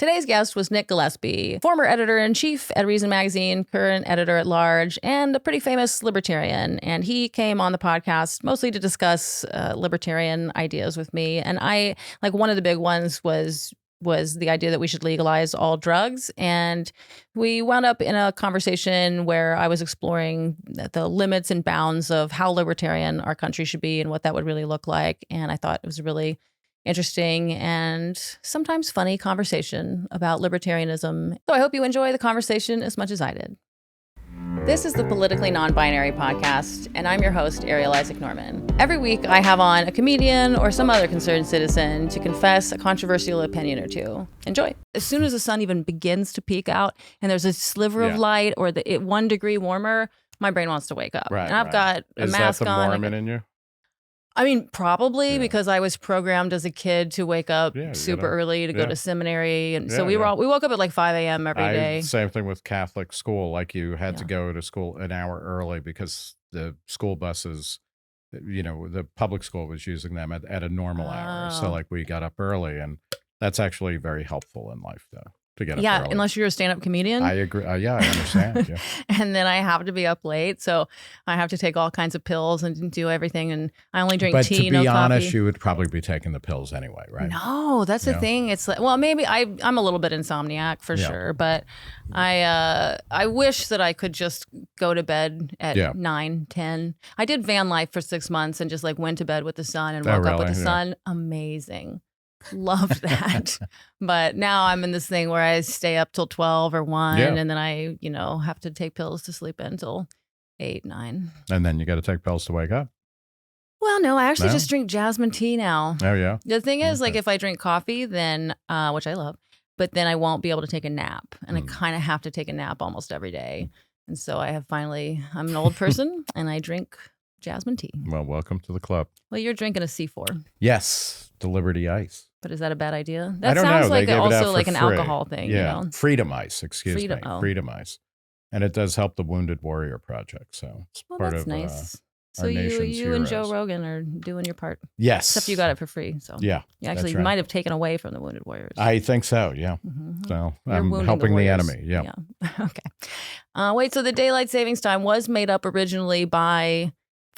Today's guest was Nick Gillespie, former editor-in-chief at Reason Magazine, current editor-at-large, and a pretty famous libertarian. And he came on the podcast mostly to discuss libertarian ideas with me. And one of the big ones was the idea that we should legalize all drugs. And we wound up in a conversation where I was exploring the limits and bounds of how libertarian our country should be and what that would really look like. And I thought it was a really interesting and sometimes funny conversation about libertarianism. So I hope you enjoy the conversation as much as I did. This is the Politically Non-Binary Podcast, and I'm your host, Arielle Isaac Norman. Every week, I have on a comedian or some other concerned citizen to confess a controversial opinion or two. Enjoy. As soon as the sun even begins to peek out and there's a sliver of light or 1 degree warmer, my brain wants to wake up. Right, and I've got a mask on. Is that the Mormon in you? I mean, probably because I was programmed as a kid to wake up super early to go to seminary. And so we woke up at like 5 a.m. every day. Same thing with Catholic school. Like you had to go to school an hour early because the school buses, the public school was using them at a normal hour. So like we got up early, and that's actually very helpful in life though. To get up early. Unless you're a stand-up comedian. I agree. I understand. Yeah. And then I have to be up late, so I have to take all kinds of pills and do everything. And I only drink tea, no coffee. But to be honest, you would probably be taking the pills anyway, right? No, that's the thing. It's like, well, maybe I'm a little bit insomniac for sure, but I wish that I could just go to bed at 9, 10. I did van life for 6 months and just like went to bed with the sun and woke up with the sun. Amazing. Loved that. But now I'm in this thing where I stay up till 12 or 1 and then I, have to take pills to sleep until 8, 9. And then you got to take pills to wake up. Well, no, I actually just drink jasmine tea now. Oh, yeah. The thing is, like if I drink coffee, then, which I love, but then I won't be able to take a nap. And I kind of have to take a nap almost every day. And so I'm an old person and I drink jasmine tea. Well, welcome to the club. Well, you're drinking a C4. Yes, the Liberty Ice. But is that a bad idea? That I don't sounds know. like also like an free. alcohol thing. Yeah, Freedom Ice, excuse me. Oh. Freedom Ice. And it does help the Wounded Warrior Project. So it's part of nice. So you and Joe Rogan are doing your part. Yes. Except you got it for free. So yeah. You actually might have taken away from the Wounded Warriors. I think so, yeah. Mm-hmm. So I'm helping the enemy. Yeah. Okay. Wait, so the daylight savings time was made up originally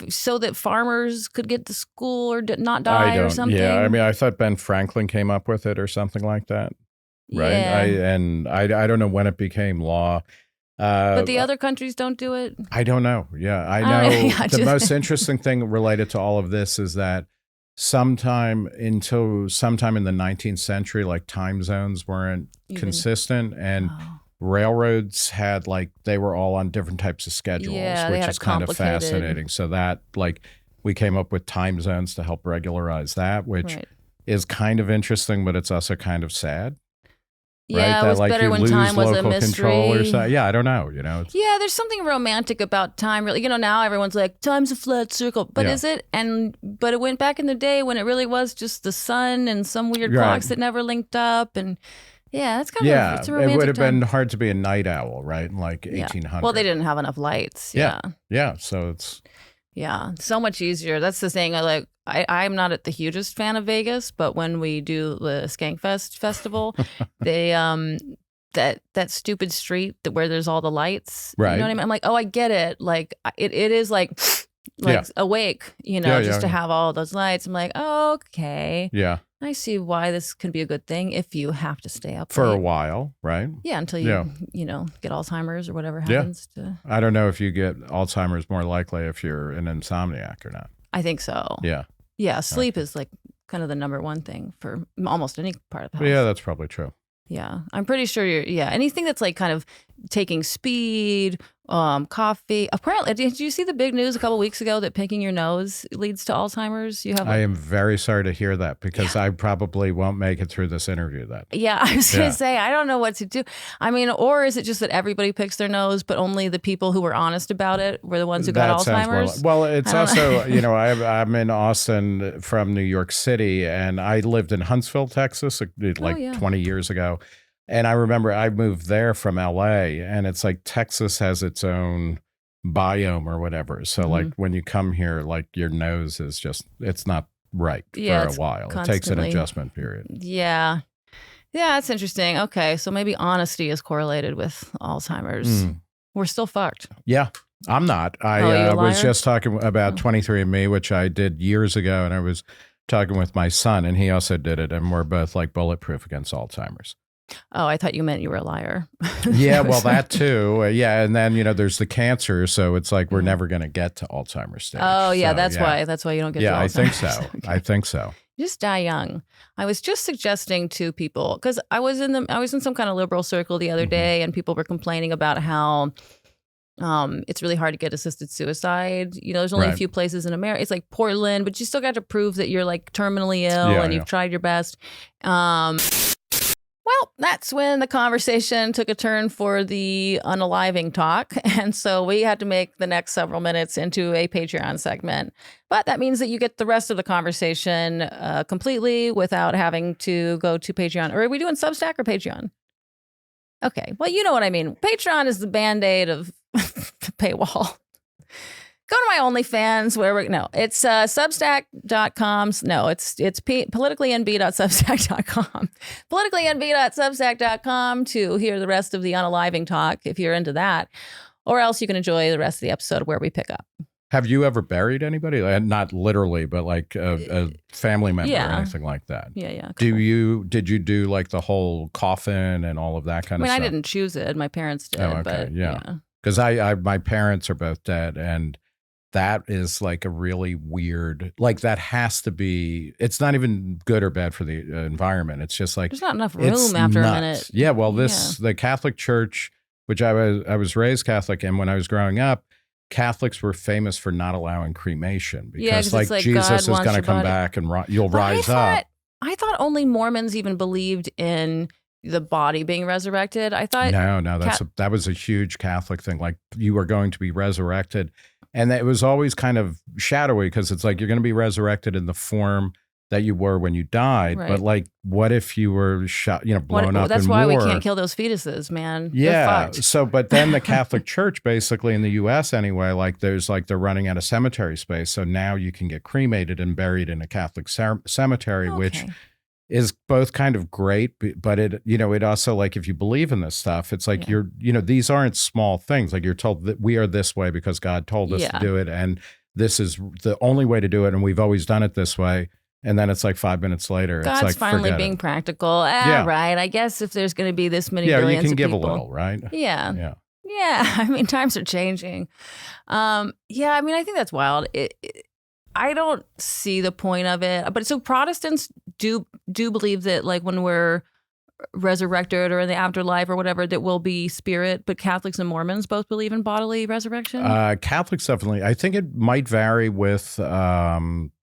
so that farmers could get to school or not die or something? Yeah, I mean, I thought Ben Franklin came up with it or something like that, right? Yeah. I don't know when it became law. But the other countries don't do it? I don't know. Yeah, I know. The most interesting thing related to all of this is that sometime in the 19th century, like time zones weren't consistent and railroads had they were all on different types of schedules, which is kind of fascinating. So that we came up with time zones to help regularize that, which is kind of interesting, but it's also kind of sad. Yeah, right? It was better when time was a mystery. Yeah, I don't know. Yeah, there's something romantic about time. Really, now everyone's like, time's a flat circle, but is it? But it went back in the day when it really was just the sun and some weird clocks that never linked up and. Yeah, that's kind of it's a romantic it would have time. been hard to be a night owl, right? In 1800. Well, they didn't have enough lights. Yeah. So it's so much easier. That's the thing. I'm not the hugest fan of Vegas, but when we do the Skankfest festival, they that stupid street where there's all the lights. Right. You know what I mean? I'm like, oh, I get it. It is awake. Just to have all those lights. I'm like, oh, okay. Yeah. I see why this can be a good thing if you have to stay up for late. a while, right? Yeah, until you get Alzheimer's or whatever happens. I don't know if you get Alzheimer's more likely if you're an insomniac or not. I think so. Yeah. Yeah, sleep is kind of the number one thing for almost any part of the house. Yeah, that's probably true. Yeah, I'm pretty sure anything that's kind of taking speed, coffee. Apparently, did you see the big news a couple weeks ago that picking your nose leads to Alzheimer's? I am very sorry to hear that because I probably won't make it through this interview then. Yeah, I was going to say, I don't know what to do. I mean, or is it just that everybody picks their nose, but only the people who were honest about it were the ones who got Alzheimer's? Well, it's also, I'm in Austin from New York City, and I lived in Huntsville, Texas, 20 years ago. And I remember I moved there from LA, and it's Texas has its own biome or whatever. So when you come here, your nose is it's not right for a while. It takes an adjustment period. Yeah. Yeah, that's interesting. Okay, so maybe honesty is correlated with Alzheimer's. We're still fucked. Yeah, I'm not. I was just talking about 23andMe, which I did years ago, and I was talking with my son, and he also did it, and we're both like bulletproof against Alzheimer's. Oh, I thought you meant you were a liar. Yeah, well, that too. Yeah, and then there's the cancer, so it's like we're never going to get to Alzheimer's stage. Oh, yeah, so, that's why you don't get. Yeah, to Alzheimer's. I think so. Okay. I think so. Just die young. I was just suggesting to people because I was in some kind of liberal circle the other day, and people were complaining about how it's really hard to get assisted suicide. There's only a few places in America. It's like Portland, but you still got to prove that you're like terminally ill and you've tried your best. Well, that's when the conversation took a turn for the unaliving talk. And so we had to make the next several minutes into a Patreon segment. But that means that you get the rest of the conversation completely without having to go to Patreon. Or are we doing Substack or Patreon? Okay, well, you know what I mean. Patreon is the Band-Aid of paywall. Go to my OnlyFans it's substack.com. No, it's politicallynb.substack.com. Politicallynb.substack.com to hear the rest of the unaliving talk if you're into that. Or else you can enjoy the rest of the episode where we pick up. Have you ever buried anybody? Not literally, but like a family member or anything like that? Yeah. Did you do like the whole coffin and all of that kind of stuff? I didn't choose it. My parents did. Oh, okay. But, yeah. Because my parents are both dead, and that is like a really weird, like that has to be, it's not even good or bad for the environment. It's just like, there's not enough room after a minute. Yeah. Well, the Catholic Church, which I was raised Catholic, and when I was growing up, Catholics were famous for not allowing cremation because like Jesus is going to come back and you'll rise up. I thought only Mormons even believed in the body being resurrected. I thought no, that was a huge Catholic thing. Like you were going to be resurrected. And it was always kind of shadowy because it's like you're going to be resurrected in the form that you were when you died. Right. But like, what if you were shot, blown up? That's why we can't kill those fetuses, man. Yeah. So, but then the Catholic Church, basically in the U.S. anyway, like they're running out of cemetery space. So now you can get cremated and buried in a Catholic cemetery, which is both kind of great, but it also, like, if you believe in this stuff, it's like these aren't small things. Like you're told that we are this way because God told us to do it, and this is the only way to do it, and we've always done it this way. And then it's like 5 minutes later, God's it's like finally being practical. Right. I guess if there's going to be this many billions you can of give people, a little, right? Yeah. I mean, times are changing. I mean, I think that's wild. I don't see the point of it. But so Protestants do believe that, like, when we're resurrected or in the afterlife or whatever, that we'll be spirit. But Catholics and Mormons both believe in bodily resurrection? Catholics definitely. I think it might vary with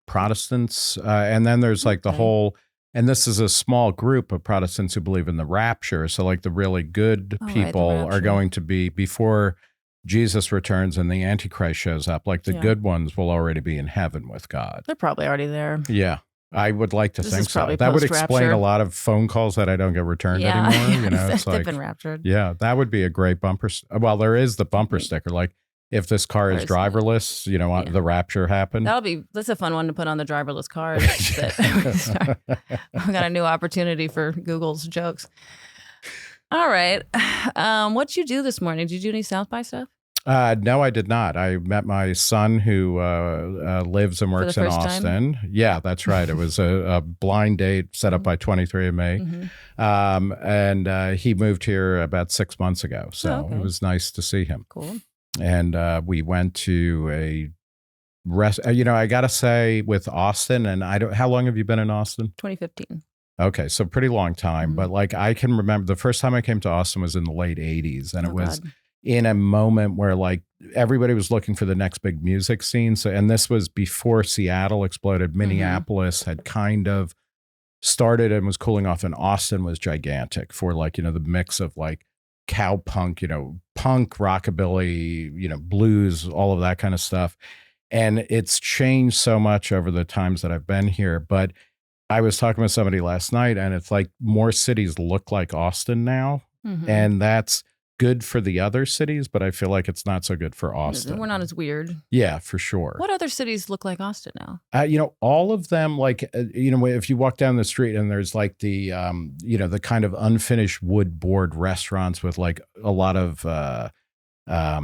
Protestants. And then there's like the whole, and this is a small group of Protestants who believe in the rapture. So like the really good people are going to be, before Jesus returns and the Antichrist shows up, like the good ones will already be in heaven with God. They're probably already there. Yeah. I would like to think so. That would explain a lot of phone calls that I don't get returned anymore. It's they've like, been raptured. Yeah, that would be a great bumper. Well, there is the bumper sticker. Like, if this car is driverless, the rapture happened. That's a fun one to put on the driverless cars. I've got a new opportunity for Google's jokes. All right. What'd you do this morning? Did you do any South by stuff? No, I did not. I met my son who lives and works in Austin. Time? Yeah, that's right. It was a blind date set up by 23andMe. And he moved here about 6 months ago. So it was nice to see him. Cool. And we went to a I got to say, with Austin, and how long have you been in Austin? 2015. Okay, so pretty long time. But like, I can remember the first time I came to Austin was in the late 80s. And it was in a moment where like everybody was looking for the next big music scene. So, and this was before Seattle exploded. Minneapolis had kind of started and was cooling off, and Austin was gigantic for like, the mix of like cowpunk, punk, rockabilly, blues, all of that kind of stuff. And it's changed so much over the times that I've been here. But I was talking with somebody last night, and it's like more cities look like Austin now. And that's good for the other cities, but I feel like it's not so good for Austin. We're not as weird. Yeah, for sure. What other cities look like Austin now? All of them, like, if you walk down the street and there's like the, the kind of unfinished wood board restaurants with like a lot of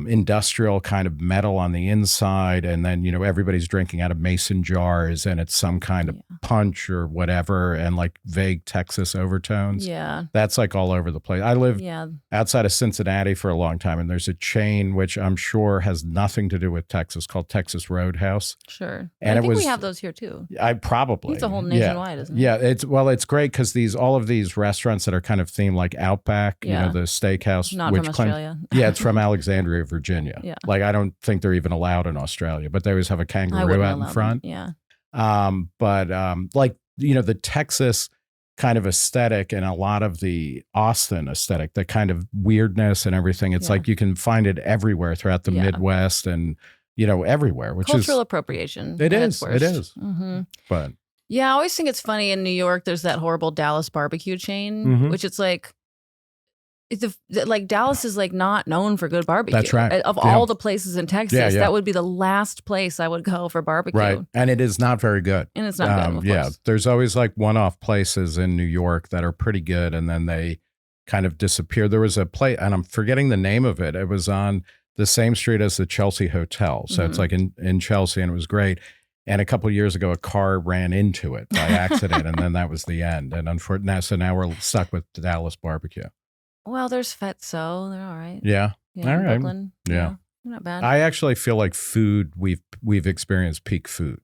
industrial kind of metal on the inside, and then everybody's drinking out of mason jars, and it's some kind of punch or whatever, and like vague Texas overtones. Yeah, that's like all over the place. I lived outside of Cincinnati for a long time, and there's a chain which I'm sure has nothing to do with Texas called Texas Roadhouse. Sure, and I think we have those here too. It's a whole nationwide, isn't it? Yeah, it's great because all of these restaurants that are kind of themed like Outback, the steakhouse, not from Australia. It's from Alexandria, Virginia. Yeah. Like, I don't think they're even allowed in Australia, but they always have a kangaroo out in front. Them. Yeah. The Texas kind of aesthetic and a lot of the Austin aesthetic, the kind of weirdness and everything. It's like you can find it everywhere throughout the Midwest and, everywhere, which cultural appropriation. It is. Mm-hmm. But yeah, I always think it's funny in New York, there's that horrible Dallas barbecue chain, which it's like, Dallas is like not known for good barbecue. That's right. Of all the places in Texas, that would be the last place I would go for barbecue. Right. And it is not very good. And it's not good, of course. There's always like one-off places in New York that are pretty good, and then they kind of disappear. There was a place, and I'm forgetting the name of it. It was on the same street as the Chelsea Hotel. So it's like in Chelsea, and it was great. And a couple of years ago, a car ran into it by accident, and then that was the end. And unfortunately, so now we're stuck with Dallas barbecue. Well, there's Fetzo. They're all right. Yeah. All right. Brooklyn. Yeah. Not bad. I actually feel like food, we've experienced peak food.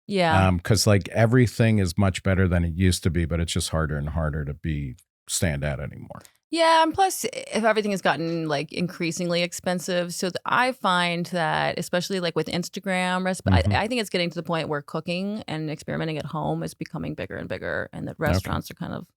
Yeah. Because like everything is much better than it used to be, but it's just harder and harder to stand out anymore. Yeah, and plus, if everything has gotten like increasingly expensive, so I find that, especially like with Instagram recipes, I think it's getting to the point where cooking and experimenting at home is becoming bigger and bigger, and that restaurants are kind of.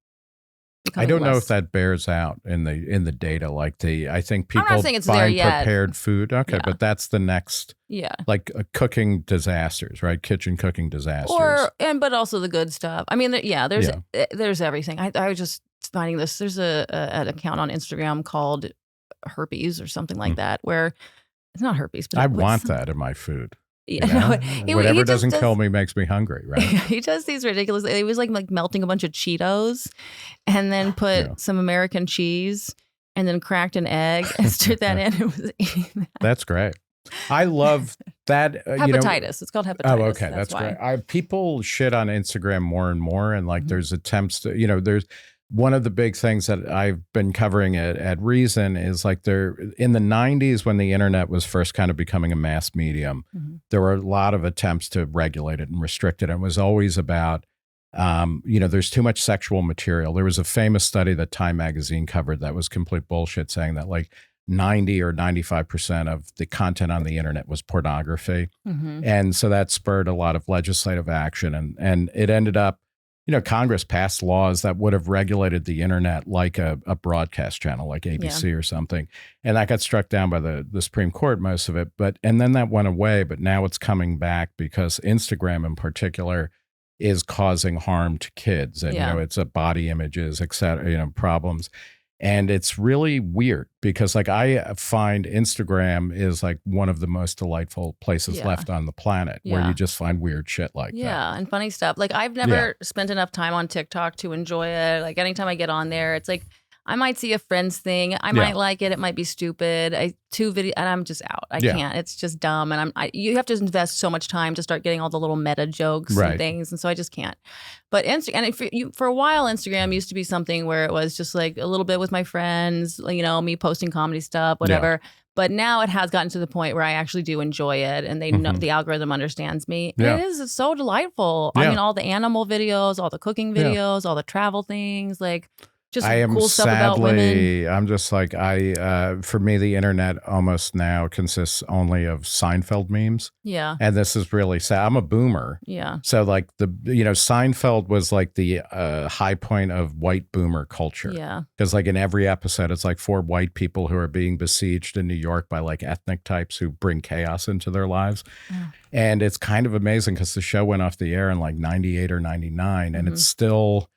I don't know if that bears out in the data. Like I think people I'm not saying it's buying there yet. prepared food. Okay, but that's the next. Yeah. Like cooking disasters, right? Kitchen cooking disasters. But also the good stuff. I mean, there's everything. I was just finding this. There's an account on Instagram called Herpes or something like that, where it's not herpes, but I want that in my food. Yeah, whatever doesn't kill me makes me hungry, right? He does these ridiculous. It was like melting a bunch of Cheetos, and then put some American cheese, and then cracked an egg and stirred that in. And was eating that. That's great. I love that. Hepatitis. It's called hepatitis. Oh, okay, that's great. People shit on Instagram more and more, and like there's attempts to, there's. One of the big things that I've been covering at Reason is like in the 90s when the internet was first kind of becoming a mass medium, there were a lot of attempts to regulate it and restrict it. And it was always about, there's too much sexual material. There was a famous study that Time magazine covered that was complete bullshit, saying that like 90 or 95% of the content on the internet was pornography. And so that spurred a lot of legislative action, and it ended up, Congress passed laws that would have regulated the internet like a broadcast channel, like ABC or something. And that got struck down by the Supreme Court, most of it. And then that went away, but now it's coming back because Instagram in particular is causing harm to kids. And, it's body images, et cetera, problems. And it's really weird because like I find Instagram is like one of the most delightful places left on the planet where you just find weird shit like that. Yeah, and funny stuff. Like I've never spent enough time on TikTok to enjoy it. Like anytime I get on there, it's like I might see a friend's thing. I might like it. It might be stupid. Two video, and I'm just out. I can't. It's just dumb. And you have to invest so much time to start getting all the little meta jokes and things. And so I just can't. But for a while, Instagram used to be something where it was just like a little bit with my friends, me posting comedy stuff, whatever. Yeah. But now it has gotten to the point where I actually do enjoy it, and they know the algorithm understands me. Yeah. It's so delightful. Yeah. I mean, all the animal videos, all the cooking videos, all the travel things, like. Just cool stuff about women. I'm just like, for me, the internet almost now consists only of Seinfeld memes. Yeah. And this is really sad. I'm a boomer. Yeah. So like Seinfeld was like the high point of white boomer culture. Yeah. Because like in every episode, it's like 4 white people who are being besieged in New York by like ethnic types who bring chaos into their lives. Yeah. And it's kind of amazing because the show went off the air in like 98 or 99 and it's still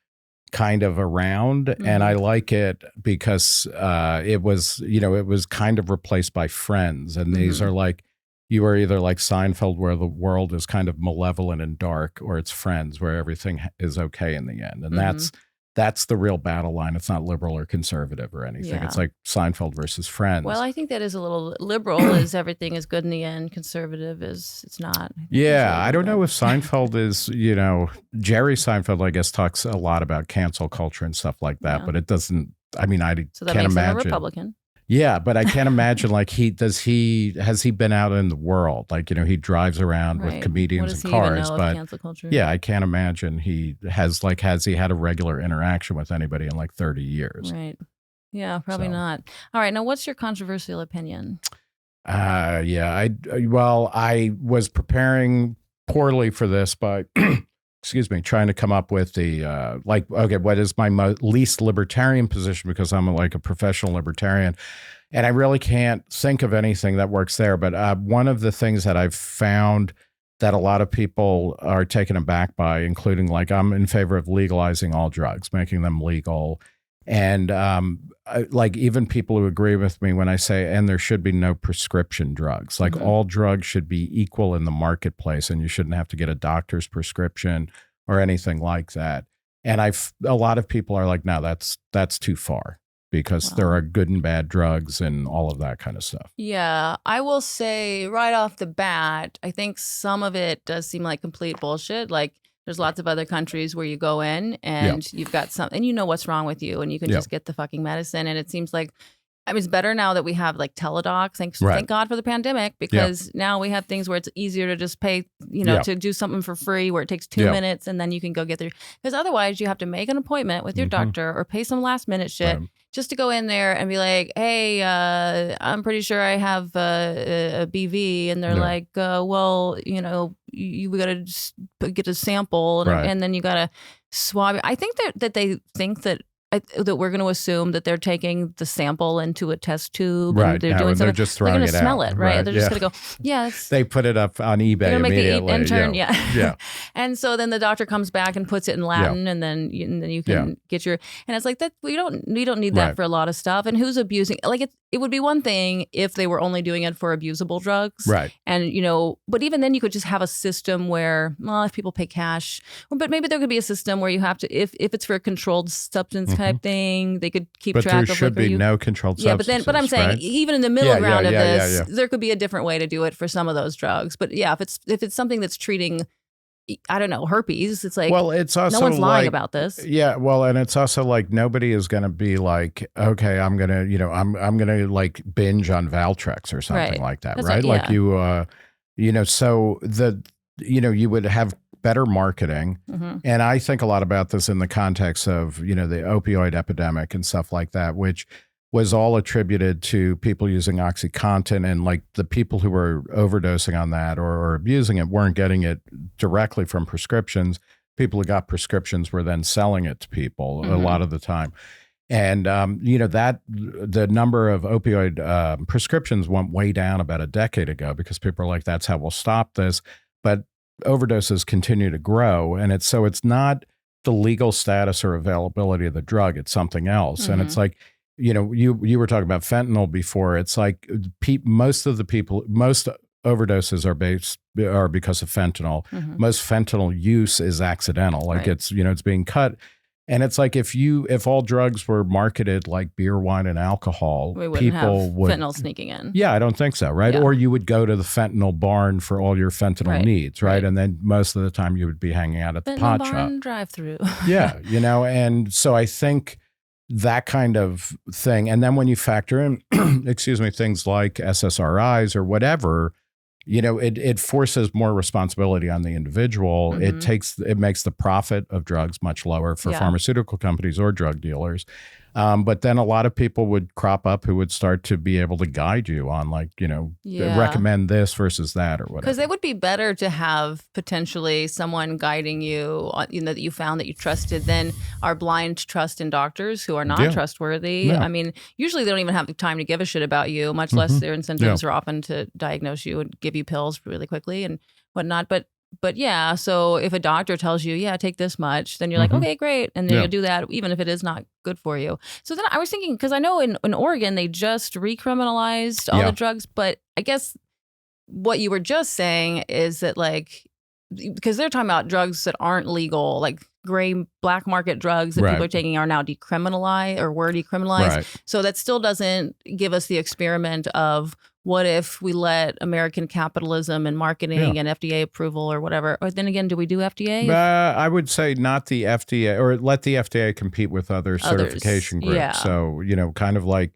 kind of around, and I like it because it was kind of replaced by Friends, and these are like, you are either like Seinfeld, where the world is kind of malevolent and dark, or it's Friends, where everything is okay in the end, and that's the real battle line. It's not liberal or conservative or anything. Yeah. It's like Seinfeld versus Friends. Well, I think that is a little liberal is everything is good in the end. Conservative is it's not. Yeah, I don't know if Seinfeld is, Jerry Seinfeld, I guess, talks a lot about cancel culture and stuff like that, but it doesn't, I mean, so that can't makes imagine. him a Republican. Yeah, but I can't imagine, like, has he been out in the world? Like, he drives around with comedians and cars, but cancel culture? Yeah, I can't imagine has he had a regular interaction with anybody in like 30 years? Right. Yeah, probably not. All right. Now, what's your controversial opinion? I was preparing poorly for this by, excuse me, trying to come up with the, what is my least libertarian position, because I'm a professional libertarian. And I really can't think of anything that works there. But one of the things that I've found that a lot of people are taken aback by, including I'm in favor of legalizing all drugs, making them legal. And even people who agree with me when I say, and there should be no prescription drugs, all drugs should be equal in the marketplace, and you shouldn't have to get a doctor's prescription or anything like that. And a lot of people are like, no, that's too far, because there are good and bad drugs and all of that kind of stuff. Yeah, I will say right off the bat, I think some of it does seem like complete bullshit. Like, there's lots of other countries where you go in and you've got something, and you know what's wrong with you, and you can just get the fucking medicine. And it seems like, it's better now that we have teledocs. Thank God for the pandemic, because now we have things where it's easier to just pay, to do something for free, where it takes 2 minutes and then you can go get there. Because otherwise you have to make an appointment with your doctor or pay some last minute shit just to go in there and be like, hey, I'm pretty sure I have a BV. And they're like, well, you got to just get a sample and then you got to swab it. I think that they think that we're going to assume that they're taking the sample into a test tube, and they're doing something. They're just throwing they're going to smell it, right? They're just going to go, they put it up on eBay immediately. Make the intern, And so then the doctor comes back and puts it in Latin, and then you can get your. And it's like that. We don't need that for a lot of stuff. And who's abusing? It would be one thing if they were only doing it for abusable drugs, right? And but even then you could just have a system where, if people pay cash, but maybe there could be a system where you have to, if it's for a controlled substance type thing, they could keep track of. But there should be no controlled substances. But I'm saying even in the middle ground of this, there could be a different way to do it for some of those drugs. But if it's something that's treating, I don't know, herpes, it's like, it's also no one's lying about this. Yeah, and it's also like nobody is going to be like, okay, I'm going to, I'm going to binge on Valtrex or something like that, that's right? So you would have better marketing. And I think a lot about this in the context of, the opioid epidemic and stuff like that, which was all attributed to people using OxyContin, and the people who were overdosing on that or abusing it weren't getting it directly from prescriptions. People who got prescriptions were then selling it to people a lot of the time. And, that the number of opioid prescriptions went way down about a decade ago, because people are like, that's how we'll stop this. But overdoses continue to grow, and it's not the legal status or availability of the drug, it's something else. And it's like, you were talking about fentanyl before. It's like most overdoses are because of fentanyl. Most fentanyl use is accidental, it's being cut. And it's like, if all drugs were marketed like beer, wine, and alcohol, people would fentanyl sneaking in. Yeah, I don't think so, right? Or you would go to the fentanyl barn for all your fentanyl needs, right? And then most of the time you would be hanging out at the pot shop. Drive-through. Yeah, and so I think that kind of thing. And then when you factor in, things like SSRIs or whatever, it forces more responsibility on the individual. It makes the profit of drugs much lower for pharmaceutical companies or drug dealers. But then a lot of people would crop up who would start to be able to guide you on recommend this versus that or whatever. Because it would be better to have potentially someone guiding you, that you found that you trusted, than our blind trust in doctors who are not trustworthy. I mean, usually they don't even have the time to give a shit about you, much less their incentives are often to diagnose you and give you pills really quickly and whatnot. But But yeah, so if a doctor tells you, yeah, take this much, then you're like, okay, great. And then you'll do that even if it is not good for you. So then I was thinking, because I know in Oregon, they just recriminalized all the drugs. But I guess what you were just saying is that like, because they're talking about drugs that aren't legal, like gray black market drugs that people are taking are now decriminalized or were decriminalized. Right. So that still doesn't give us the experiment of what if we let American capitalism and marketing and FDA approval or whatever. Or then again, do we do FDA? I would say not the FDA, or let the FDA compete with other certification groups. Yeah. So, you know, kind of like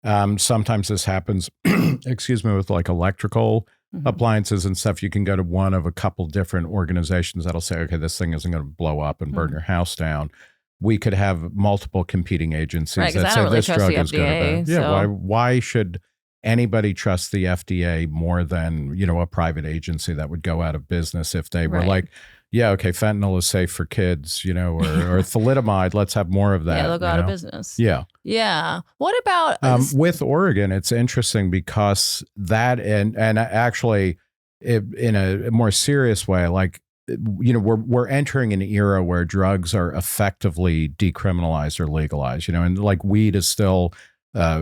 sometimes this happens, excuse me, with like electrical appliances and stuff. You can go to one of a couple different organizations that'll say, okay, this thing isn't going to blow up and burn your house down. We could have multiple competing agencies that say this drug is good. Yeah, why should anybody trust the FDA more than, you know, a private agency that would go out of business if they were like, yeah, okay, fentanyl is safe for kids, you know, or thalidomide, let's have more of that. Yeah, they'll go out of business. Yeah. Yeah. What about with Oregon? It's interesting because that and actually in a more serious way, like, you know, we're entering an era where drugs are effectively decriminalized or legalized, you know, and like weed is still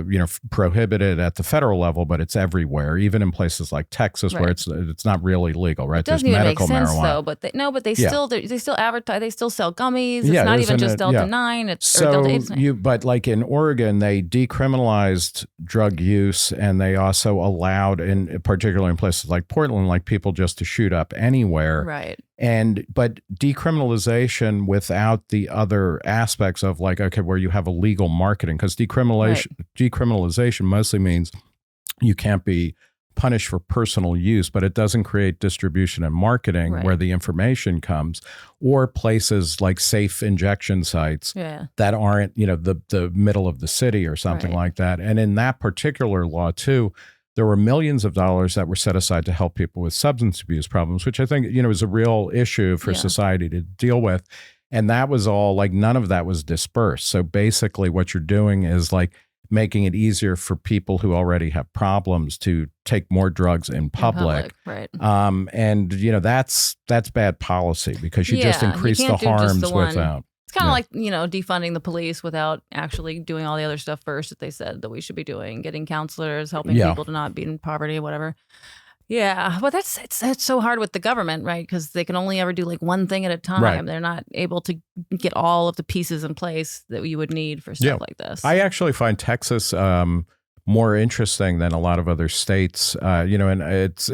you know, prohibited at the federal level, but it's everywhere, even in places like Texas where it's not really legal, right? It doesn't even make sense, though. But they still advertise, they still sell gummies. It's not even just Delta 9. It's or Delta 8. But like in Oregon, they decriminalized drug use, and they also allowed, particularly in places like Portland, like people just to shoot up anywhere. Right. But decriminalization without the other aspects of like, okay, where you have illegal marketing, because decriminalization mostly means you can't be punished for personal use, but it doesn't create distribution and marketing where the information comes, or places like safe injection sites that aren't, you know, the middle of the city or something like that. And in that particular law too, there were millions of dollars that were set aside to help people with substance abuse problems, which I think, you know, is a real issue for society to deal with. And that was all like, none of that was dispersed. So basically what you're doing is like making it easier for people who already have problems to take more drugs in public. Right. And, you know, that's bad policy, because you just increase the harms without. It's kind of like, you know, defunding the police without actually doing all the other stuff first that they said that we should be doing, getting counselors, helping people to not be in poverty, whatever. Yeah, well, that's so hard with the government, right? Because they can only ever do like one thing at a time. Right. They're not able to get all of the pieces in place that you would need for stuff like this. I actually find Texas more interesting than a lot of other states, you know, and it's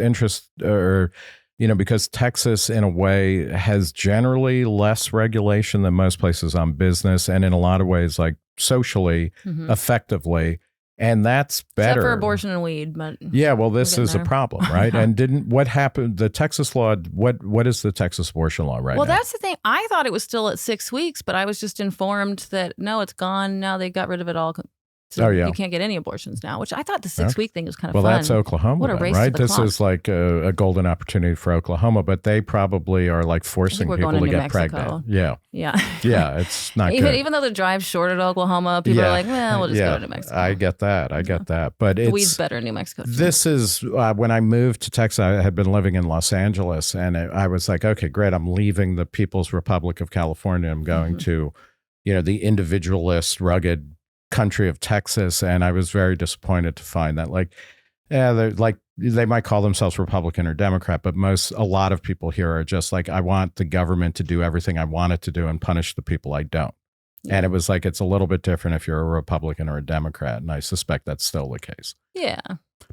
you know, because Texas, in a way, has generally less regulation than most places on business, and in a lot of ways, like socially, effectively, and that's better. Except for abortion and weed, but yeah, well, this is a problem, right? And what happened? The Texas law. What is the Texas abortion law right now? Well, that's the thing. I thought it was still at 6 weeks, but I was just informed that no, it's gone now. They got rid of it all. So you can't get any abortions now, which I thought the 6-week thing was kind of fun. Well, that's Oklahoma, what a race right? To the this clock. Is like a golden opportunity for Oklahoma, but they probably are like forcing people to get pregnant. Yeah. It's not good. Even though the drive's short at Oklahoma, people are like, well, we'll just go to New Mexico. I get that. But the weed's better in New Mexico. This is when I moved to Texas. I had been living in Los Angeles, and I was like, okay, great. I'm leaving the People's Republic of California. I'm going to, you know, the individualist, rugged country of Texas, and I was very disappointed to find that, like, they're like, they might call themselves Republican or Democrat, but a lot of people here are just like, I want the government to do everything I want it to do and punish the people I don't. And it was like, it's a little bit different if you're a Republican or a Democrat, and I suspect that's still the case. Yeah.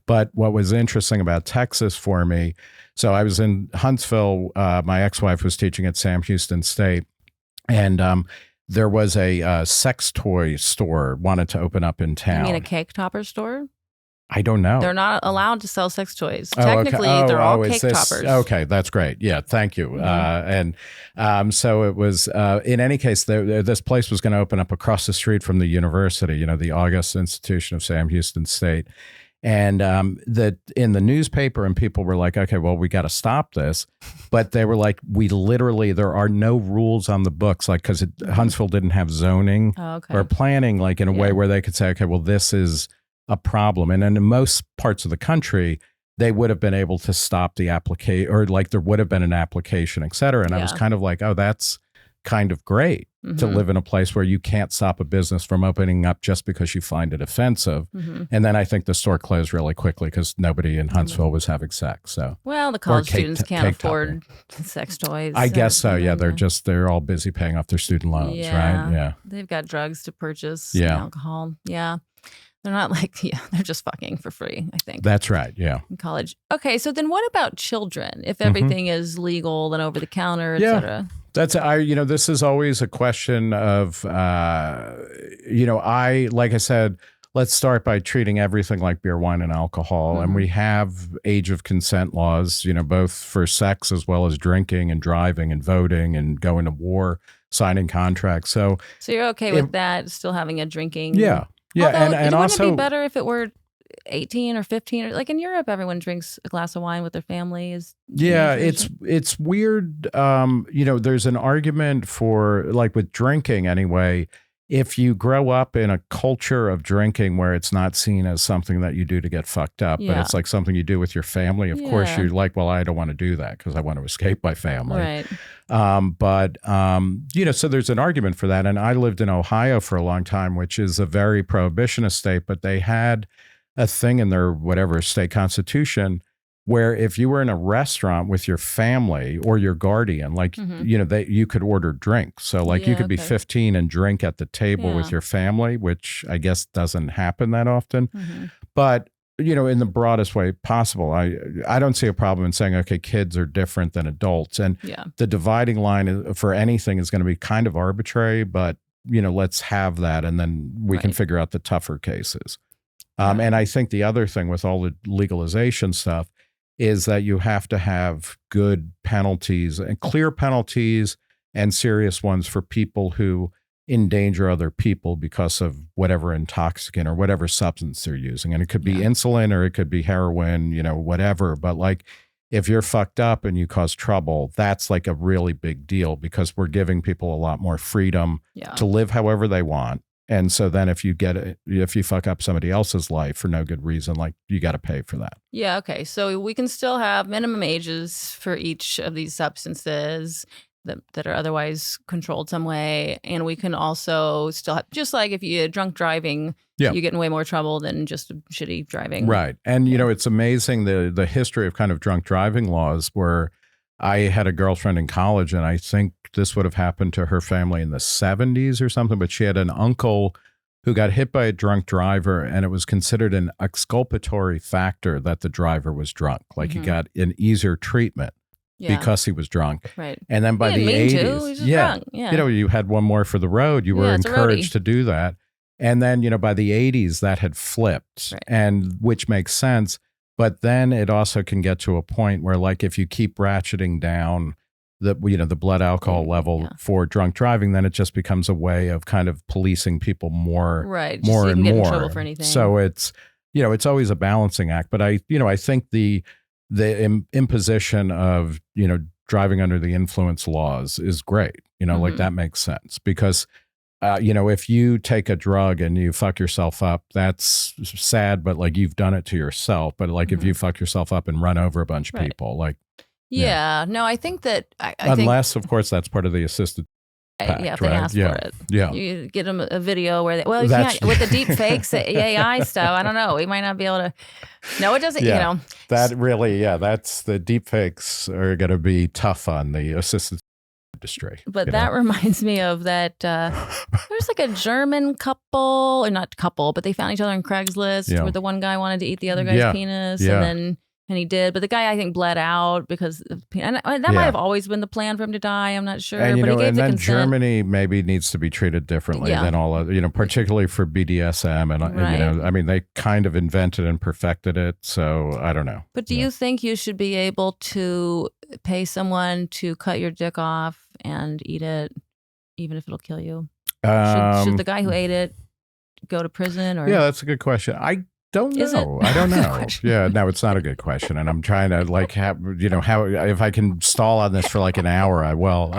But what was interesting about Texas for me, so I was in Huntsville, my ex-wife was teaching at Sam Houston State, and there was a sex toy store wanted to open up in town. You mean a cake topper store? I don't know. They're not allowed to sell sex toys. Technically, they're all cake toppers. Okay, that's great. Yeah, thank you. So it was, in any case, this place was going to open up across the street from the university, you know, the august institution of Sam Houston State. And in the newspaper, and people were like, okay, well, we got to stop this. But they were like, there are no rules on the books, like, because Huntsville didn't have zoning or planning, like in a way where they could say, okay, well, this is a problem. And in most parts of the country, they would have been able to stop the application, or like there would have been an application, et cetera. And I was kind of like, oh, that's kind of great to live in a place where you can't stop a business from opening up just because you find it offensive. And then I think the store closed really quickly because nobody in Huntsville was having sex. So, well, the college students can't afford sex toys. I guess so. Yeah, they're all busy paying off their student loans, right? Yeah, they've got drugs to purchase, and alcohol. Yeah. They're not like, they're just fucking for free, I think. That's right, yeah. In college. Okay, so then what about children? If everything is legal and over the counter, et cetera? This is always a question of, like I said, let's start by treating everything like beer, wine, and alcohol. And we have age of consent laws, both for sex as well as drinking and driving and voting and going to war, signing contracts. So you're okay with that, still having a drinking? Yeah. Yeah, although, and wouldn't also it be better if it were 18 or 15, or like in Europe, everyone drinks a glass of wine with their family? It's weird. There's an argument for, like with drinking anyway, if you grow up in a culture of drinking where it's not seen as something that you do to get fucked up, but it's like something you do with your family, of course you're like, well, I don't want to do that because I want to escape my family. Right. So there's an argument for that. And I lived in Ohio for a long time, which is a very prohibitionist state, but they had a thing in their whatever state constitution where if you were in a restaurant with your family or your guardian, like, you could order drinks. So like you could be 15 and drink at the table with your family, which I guess doesn't happen that often. But, in the broadest way possible, I don't see a problem in saying, okay, kids are different than adults. And the dividing line for anything is going to be kind of arbitrary, but, let's have that. And then we can figure out the tougher cases. And I think the other thing with all the legalization stuff is that you have to have good penalties and clear penalties and serious ones for people who endanger other people because of whatever intoxicant or whatever substance they're using. And it could be insulin or it could be heroin, whatever. But like if you're fucked up and you cause trouble, that's like a really big deal because we're giving people a lot more freedom to live however they want. And so then if you fuck up somebody else's life for no good reason, like you got to pay for that. Yeah. Okay. So we can still have minimum ages for each of these substances that are otherwise controlled some way. And we can also still have, just like if you're drunk driving, you get in way more trouble than just shitty driving. Right. And, it's amazing the history of kind of drunk driving laws where I had a girlfriend in college, and I think this would have happened to her family in the 70s or something, but she had an uncle who got hit by a drunk driver, and it was considered an exculpatory factor that the driver was drunk. Like he got an easier treatment because he was drunk. Right. And then by the 80s, drunk. You had one more for the road. You were encouraged to do that. And then, by the 80s, that had flipped, and which makes sense. But then it also can get to a point where, like, if you keep ratcheting down the blood alcohol level for drunk driving, then it just becomes a way of kind of policing people more, more and more. In trouble for anything. So it's, it's always a balancing act. But I think the imposition of, driving under the influence laws is great. Like that makes sense because if you take a drug and you fuck yourself up, that's sad, but like you've done it to yourself. But like if you fuck yourself up and run over a bunch of people, like. No, I think that. Unless, of course, that's part of the assisted pact, if they ask for it. Yeah. You get them a video where you can't, with the deep fakes, AI stuff, I don't know. We might not be able to. No, it doesn't, That really, that's the deep fakes are going to be tough on the assisted industry. But that reminds me of that there's like a German couple, or not couple, but they found each other on Craigslist where the one guy wanted to eat the other guy's penis and he did, but the guy I think bled out because of, and that might have always been the plan for him to die. I'm not sure. And but he gave and the then consent. Germany maybe needs to be treated differently than all other, particularly for BDSM and they kind of invented and perfected it. So I don't know. But do you think you should be able to pay someone to cut your dick off and eat it, even if it'll kill you? Should the guy who ate it go to prison? Or that's a good question. I don't know. I don't know. No, it's not a good question. And I'm trying to like have, how, if I can stall on this for like an hour, I will.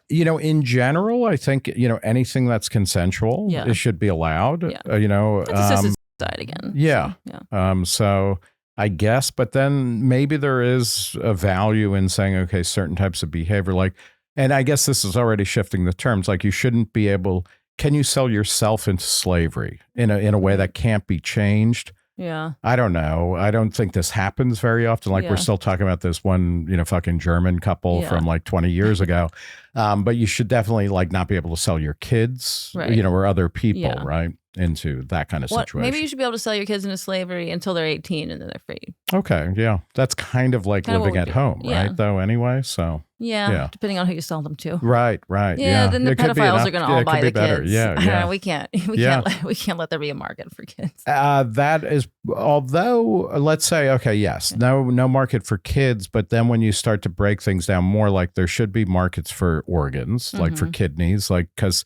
In general, I think, anything that's consensual, it should be allowed, It's assisted suicide again. So I guess, but then maybe there is a value in saying, okay, certain types of behavior, like, and I guess this is already shifting the terms, like you shouldn't be able, can you sell yourself into slavery in a way that can't be changed? Yeah. I don't know. I don't think this happens very often. Like we're still talking about this one, fucking German couple from like 20 years ago. But you should definitely like not be able to sell your kids, or other people, right? Into that kind of situation. Maybe you should be able to sell your kids into slavery until they're 18 and then they're free. Okay. Yeah. That's kind of like living at home, right? Though anyway. So yeah, depending on who you sell them to. Right. Yeah. Then the pedophiles are going to all buy the kids. Yeah. We can't let there be a market for kids. That is, although let's say, okay, yes, no market for kids, but then when you start to break things down more, like there should be markets for organs, like for kidneys, like because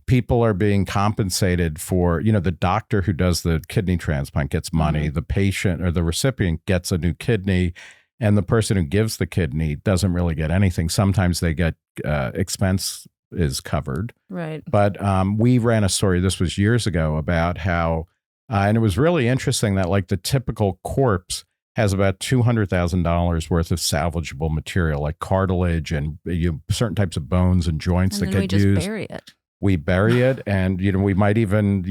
people are being compensated for, the doctor who does the kidney transplant gets money, the patient or the recipient gets a new kidney, and the person who gives the kidney doesn't really get anything. Sometimes they get expense is covered. Right. But we ran a story, this was years ago, about how, and it was really interesting that like the typical corpse has about $200,000 worth of salvageable material, like cartilage and certain types of bones and joints that get used. Bury it. We bury it, and we might even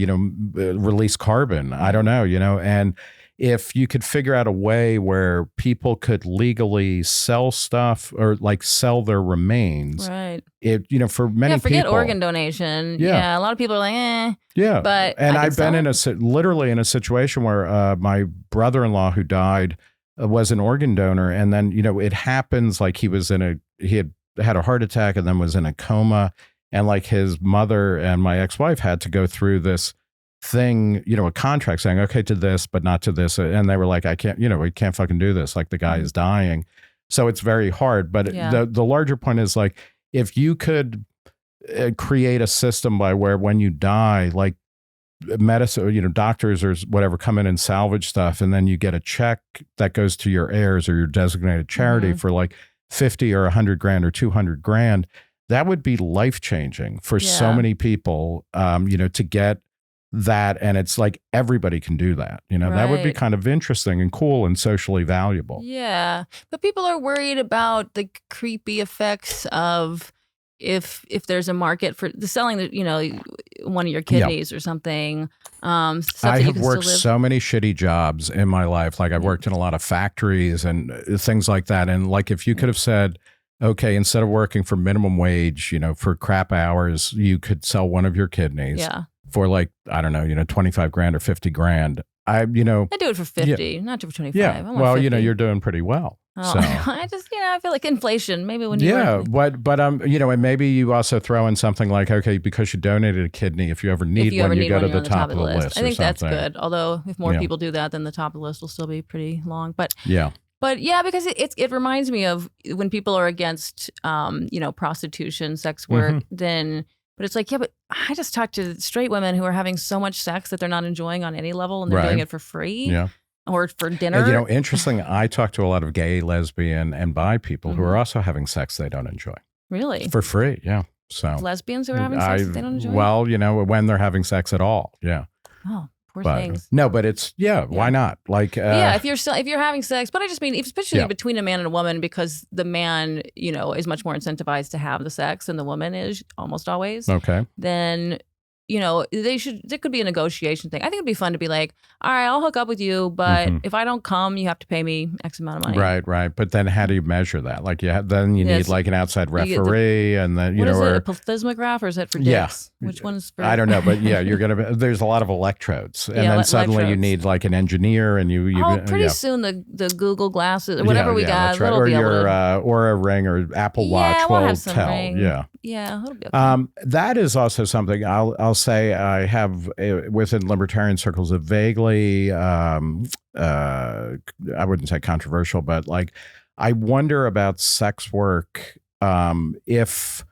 release carbon. I don't know, and if you could figure out a way where people could legally sell stuff or like sell their remains, right? It for many forget people, organ donation. Yeah, a lot of people are like, yeah, but I've been literally in a situation where my brother-in-law who died was an organ donor, and then it happens like he had a heart attack and then was in a coma. And like his mother and my ex-wife had to go through this thing, a contract saying, okay, to this, but not to this. And they were like, I can't, we can't fucking do this. Like the guy is dying. So it's very hard. But the larger point is like, if you could create a system by where when you die, like medicine, doctors or whatever come in and salvage stuff. And then you get a check that goes to your heirs or your designated charity for like 50 or 100 grand or 200 grand. That would be life-changing for so many people, to get that. And it's like everybody can do that. That would be kind of interesting and cool and socially valuable. Yeah. But people are worried about the creepy effects of if there's a market for the selling, one of your kidneys or something. I have worked so many shitty jobs in my life. Like I've worked in a lot of factories and things like that. And like if you could have said, okay, instead of working for minimum wage, for crap hours, you could sell one of your kidneys for like, I don't know, 25 grand or 50 grand. I do it for 50, not for 25. Yeah. Well, 50. You're doing pretty well. Oh, so I just, I feel like inflation. Maybe when you but and maybe you also throw in something like, okay, because you donated a kidney, if you ever need one, you go to the top of the list. I think that's good. Although if more people do that, then the top of the list will still be pretty long. But But yeah, because it reminds me of when people are against, prostitution, sex work, but it's like, but I just talked to straight women who are having so much sex that they're not enjoying on any level and they're doing it for free or for dinner. And, interesting, I talk to a lot of gay, lesbian, and bi people who are also having sex they don't enjoy. Really? For free, yeah. So lesbians who are having sex that they don't enjoy? Well, when they're having sex at all, yeah. Oh. Things. No, but it's why not? Like if you're having sex, but I just mean especially between a man and a woman, because the man is much more incentivized to have the sex than the woman is almost always. Okay. Then there could be a negotiation thing. I think it'd be fun to be like, all right, I'll hook up with you, but if I don't come, you have to pay me X amount of money. Right. But then how do you measure that? Like then you need like an outside referee, and then what is it, a plethysmograph, or is it for dicks? Which one's for? I don't know, but there's a lot of electrodes, and then suddenly you need like an engineer, and you pretty soon the Google glasses or whatever we got, right. Or your Oura Ring or Apple Watch will tell. Ring. Yeah, it'll be okay. That is also something I'll say I have within libertarian circles a vaguely I wouldn't say controversial, but like I wonder about sex work if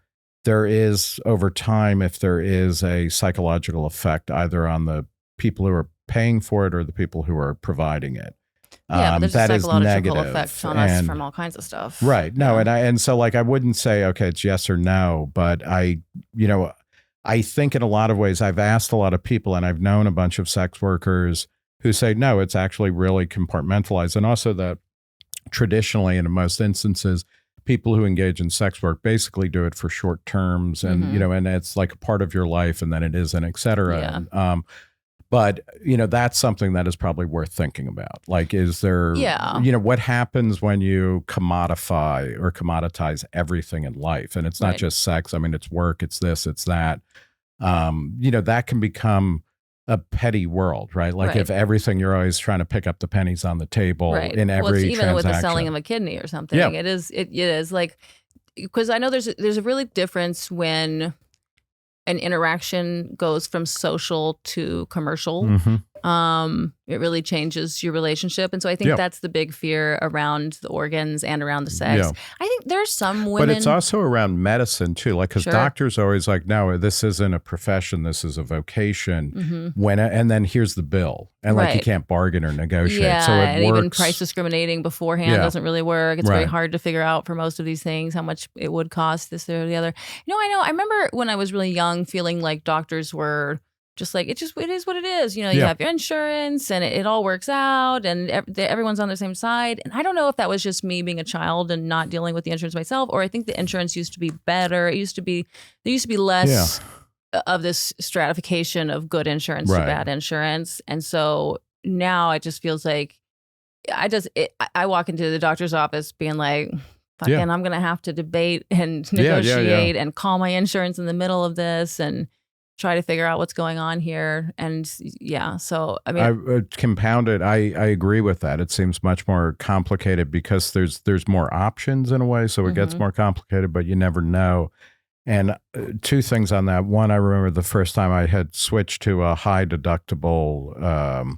there is over time, if there is a psychological effect either on the people who are paying for it or the people who are providing it. Yeah, but there's a psychological effect on us from all kinds of stuff. Right. No, and so like I wouldn't say, okay, it's yes or no, but I think in a lot of ways I've asked a lot of people, and I've known a bunch of sex workers who say, no, it's actually really compartmentalized. And also that traditionally, and in most instances, people who engage in sex work basically do it for short terms and, you know, and it's like a part of your life and then it isn't, et cetera. Yeah. But, you know, that's something that is probably worth thinking about. Like, is there, you know, what happens when you commodify or commoditize everything in life? And it's not just sex. I mean, it's work, it's this, it's that. You know, that can become a petty world, right? Like if everything, you're always trying to pick up the pennies on the table in every even transaction. with the selling of a kidney or something, it is like, because I know there's a really difference when an interaction goes from social to commercial. It really changes your relationship. And so I think that's the big fear around the organs and around the sex. I think there's some women. But it's also around medicine too. Like, because doctors are always like, no, this isn't a profession. This is a vocation. And then here's the bill. And like, you can't bargain or negotiate. So it works. Even price discriminating beforehand doesn't really work. It's very hard to figure out for most of these things, how much it would cost this or the other. You know, I remember when I was really young feeling like doctors were just like, it is what it is. You know, you have your insurance and it all works out and everyone's on the same side. And I don't know if that was just me being a child and not dealing with the insurance myself, or I think the insurance used to be better. There used to be less of this stratification of good insurance to bad insurance. And so now it just feels like I walk into the doctor's office being like, fucking, I'm going to have to debate and negotiate and call my insurance in the middle of this and try to figure out what's going on here. And so I mean, compounded. I agree with that. It seems much more complicated because there's more options in a way, so it gets more complicated, but you never know. And two things on that. One, I remember the first time I had switched to a high deductible,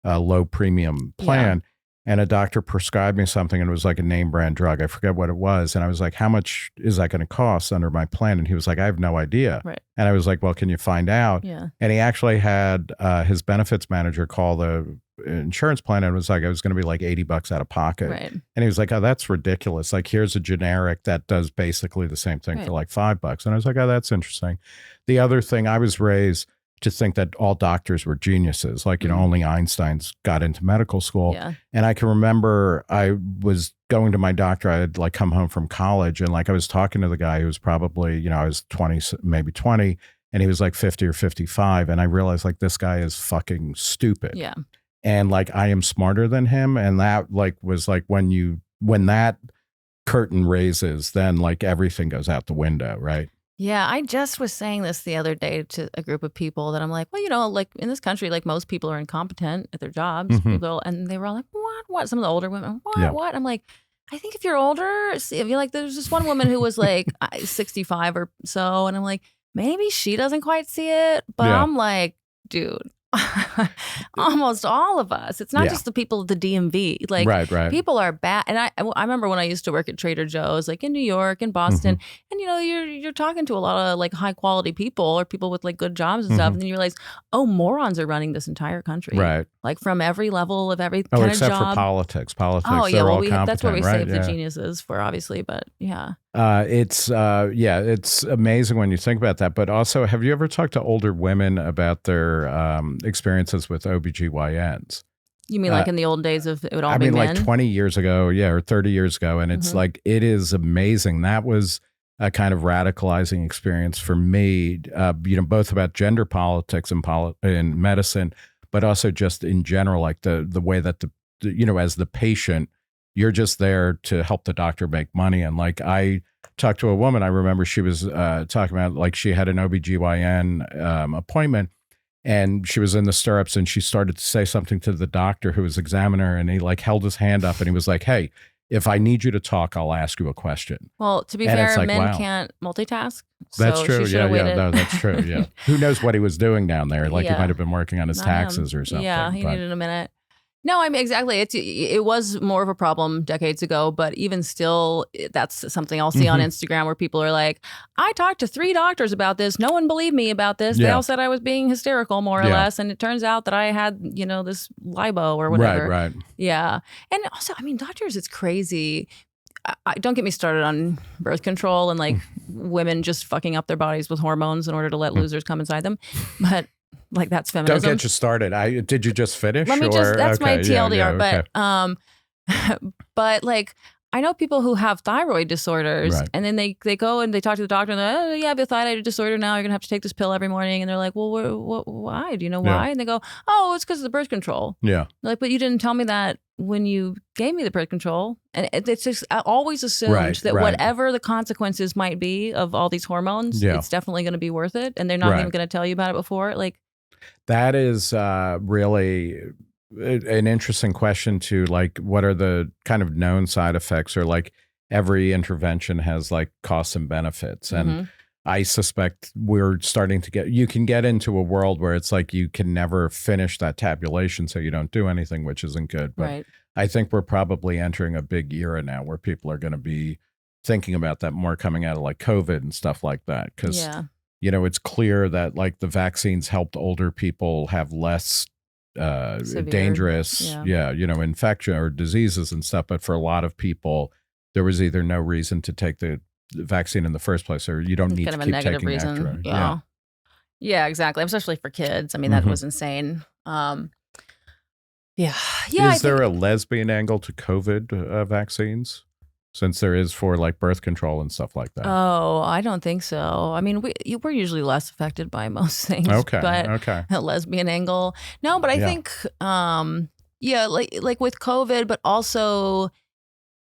low premium plan. And a doctor prescribed me something and it was like a name brand drug. I forget what it was. And I was like, how much is that going to cost under my plan? And he was like, I have no idea. And I was like, well, can you find out? And he actually had his benefits manager call the insurance plan and was like, it was going to be like $80 out of pocket. And he was like, oh, that's ridiculous. Like, here's a generic that does basically the same thing for like $5. And I was like, oh, that's interesting. The other thing, I was raised to think that all doctors were geniuses, like, you know, only Einstein's got into medical school. And I can remember I was going to my doctor. I had like come home from college and like I was talking to the guy who was probably, you know, I was 20, maybe 20, and he was like 50 or 55. And I realized like this guy is fucking stupid. And like I am smarter than him. And that like was like when that curtain raises, then like everything goes out the window, right? Yeah, I just was saying this the other day to a group of people that I'm like, well, you know, like in this country, like most people are incompetent at their jobs. And they were all like, what? Some of the older women, what? I'm like, I think if you're older, like there's this one woman who was like 65 or so. And I'm like, maybe she doesn't quite see it. But I'm like, dude. Almost all of us. It's not just the people of the DMV. Like people are bad. And I remember when I used to work at Trader Joe's, like in New York and Boston, and you know, you're talking to a lot of like high quality people or people with like good jobs and stuff, and then you realize, oh, morons are running this entire country. Like from every level of every kind of job. Except for politics. Oh yeah, well, that's where we save the geniuses for, obviously. But it's amazing when you think about that. But also, have you ever talked to older women about their experiences with OBGYNs? You mean like in the old days of it would all be men? I mean, like 20 years ago, or 30 years ago. And it's like, it is amazing. That was a kind of radicalizing experience for me, you know, both about gender politics and medicine, but also just in general, like the way that you know, as the patient, you're just there to help the doctor make money. And like, I talked to a woman, I remember she was talking about like she had an OBGYN appointment and she was in the stirrups and she started to say something to the doctor who was examining her. And he like held his hand up and he was like, hey, if I need you to talk, I'll ask you a question. Well, to be fair, like, men can't multitask. That's true. No, that's true. Yeah. Who knows what he was doing down there? Like he might have been working on his taxes or something. Yeah, he needed a minute. No, I mean, exactly. It was more of a problem decades ago, but even still, that's something I'll see on Instagram where people are like, I talked to 3 doctors about this. No one believed me about this. They all said I was being hysterical, more or less. And it turns out that I had, you know, this libo or whatever. Right. Yeah. And also, I mean, doctors, it's crazy. Don't get me started on birth control and like women just fucking up their bodies with hormones in order to let losers come inside them. But like that's feminism. Don't get you started. Did you just finish? Let me just, that's my TLDR, but like, I know people who have thyroid disorders, and then they go and they talk to the doctor and they're like, oh, yeah, I have a thyroid disorder now. You're going to have to take this pill every morning. And they're like, well, why? Do you know why? And they go, oh, it's because of the birth control. Yeah. They're like, but you didn't tell me that when you gave me the birth control. And it's just, I always assumed that whatever the consequences might be of all these hormones, it's definitely going to be worth it. And they're not even going to tell you about it before. Like, that is really an interesting question to like, what are the kind of known side effects, or like every intervention has like costs and benefits. And I suspect we're starting to you can get into a world where it's like you can never finish that tabulation, so you don't do anything, which isn't good. But I think we're probably entering a big era now where people are going to be thinking about that more, coming out of like COVID and stuff like that. Because, you know, it's clear that like the vaccines helped older people have less dangerous, you know, infection or diseases and stuff. But for a lot of people, there was either no reason to take the vaccine in the first place, or you don't need to keep taking reason. Yeah, exactly. Especially for kids. I mean, that was insane. Is there a lesbian angle to COVID vaccines? Since there is for like birth control and stuff like that. Oh, I don't think so. I mean, we're usually less affected by most things. But a lesbian angle. No, but I think, like with COVID, but also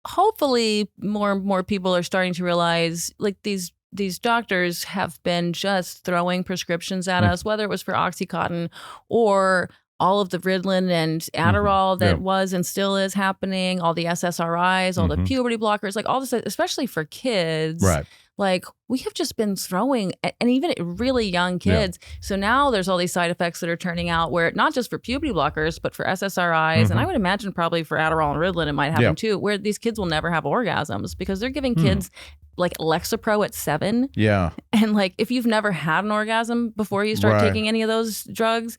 hopefully more and more people are starting to realize like these doctors have been just throwing prescriptions at us, whether it was for Oxycontin or all of the Ritalin and Adderall that was and still is happening, all the SSRIs, all the puberty blockers, like all this, especially for kids. Right. Like we have just been throwing, and even at really young kids. So now there's all these side effects that are turning out where not just for puberty blockers, but for SSRIs. And I would imagine probably for Adderall and Ritalin, it might happen too, where these kids will never have orgasms because they're giving kids like Lexapro at 7. Yeah. And like, if you've never had an orgasm before you start taking any of those drugs,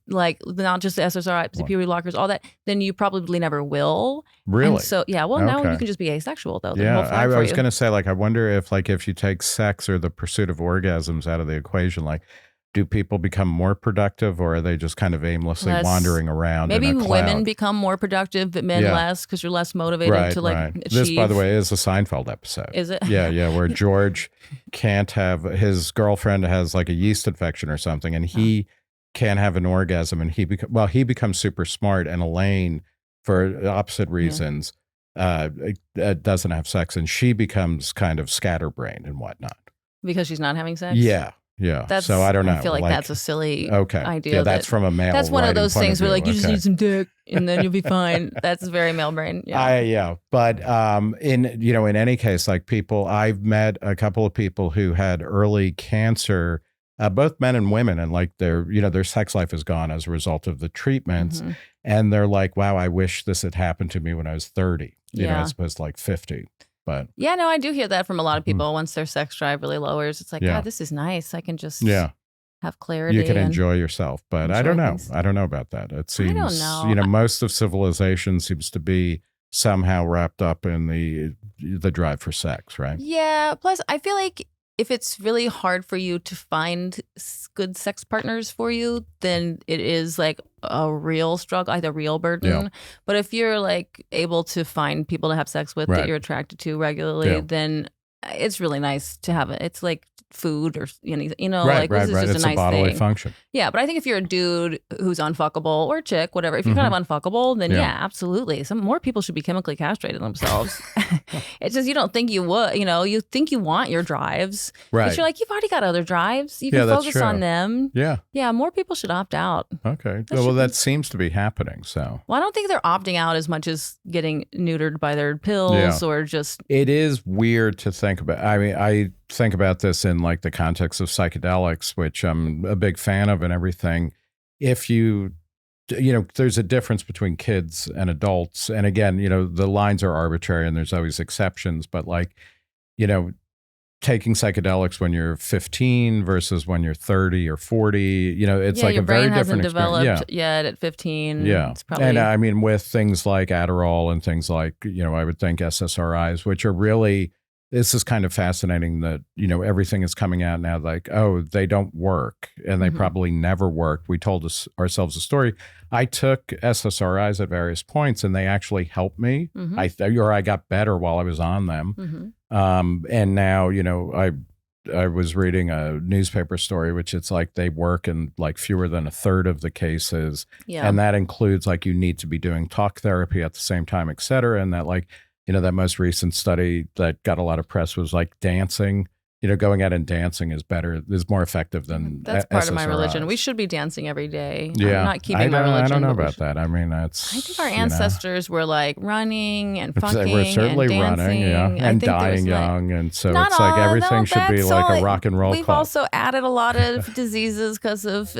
like not just the SSRI, the puberty blockers, all that, then you probably never will. Really? And so, now you can just be asexual though. I was going to say, like, I wonder if you take sex or the pursuit of orgasms out of the equation, like, do people become more productive, or are they just kind of aimlessly wandering around? Maybe in a cloud? Women become more productive, but men less, because you're less motivated to achieve. This, by the way, is a Seinfeld episode. Is it? Yeah, where George can't have, his girlfriend has like a yeast infection or something, and he can't have an orgasm, and he becomes super smart, and Elaine, for opposite reasons, doesn't have sex, and she becomes kind of scatterbrained and whatnot because she's not having sex. Yeah. So I don't know. I feel like that's a silly idea. Yeah, that's from a male. That's one of those things where like you just need some dick and then you'll be fine. That's very male brain. But in any case, like I've met a couple of people who had early cancer. Both men and women, and like their sex life is gone as a result of the treatments. And they're like, wow, I wish this had happened to me when I was 30, you know, as opposed to like 50. But I do hear that from a lot of people. Once their sex drive really lowers, it's like, God, this is nice. I can just have clarity. You can enjoy yourself. But I don't know. Things. I don't know about that. It seems, I don't know. Most of civilization seems to be somehow wrapped up in the drive for sex, right? Yeah. Plus, I feel like if it's really hard for you to find good sex partners for you, then it is like a real struggle, like a real burden. Yeah. But if you're like able to find people to have sex with that you're attracted to regularly, then it's really nice to have it. It's like food or this is just it's a nice bodily thing. Function. Yeah, but I think if you're a dude who's unfuckable or chick, whatever, if you're kind of unfuckable, then absolutely. Some more people should be chemically castrating themselves. It's just you don't think you would, you think you want your drives. But you're like, you've already got other drives. You can focus on them. Yeah. Yeah, more people should opt out. Okay. That seems to be happening. So I don't think they're opting out as much as getting neutered by their pills or just. It is weird to think about. I mean, I think about this in like the context of psychedelics, which I'm a big fan of and everything. If there's a difference between kids and adults. And again, the lines are arbitrary and there's always exceptions, but like, taking psychedelics when you're 15 versus when you're 30 or 40, it's like a very different experience. Your brain hasn't developed yet at 15. Yeah. And I mean, with things like Adderall and things like, I would think SSRIs, which are really this is kind of fascinating that, everything is coming out now like, oh, they don't work and they probably never worked. We told ourselves a story. I took SSRIs at various points and they actually helped me. I got better while I was on them. And now, I was reading a newspaper story, which it's like they work in like fewer than a third of the cases. Yeah. And that includes like you need to be doing talk therapy at the same time, et cetera. And that like, that most recent study that got a lot of press was like dancing. Going out and dancing is more effective than that's part SSRIs. of my religion. We should be dancing every day. Yeah. I'm not keeping my religion. I don't know about that. I mean, I think our ancestors were like running and funking they were certainly and dancing. Running, and dying young. And so it's like everything should be like a rock and roll We've club. also added a lot of diseases because of,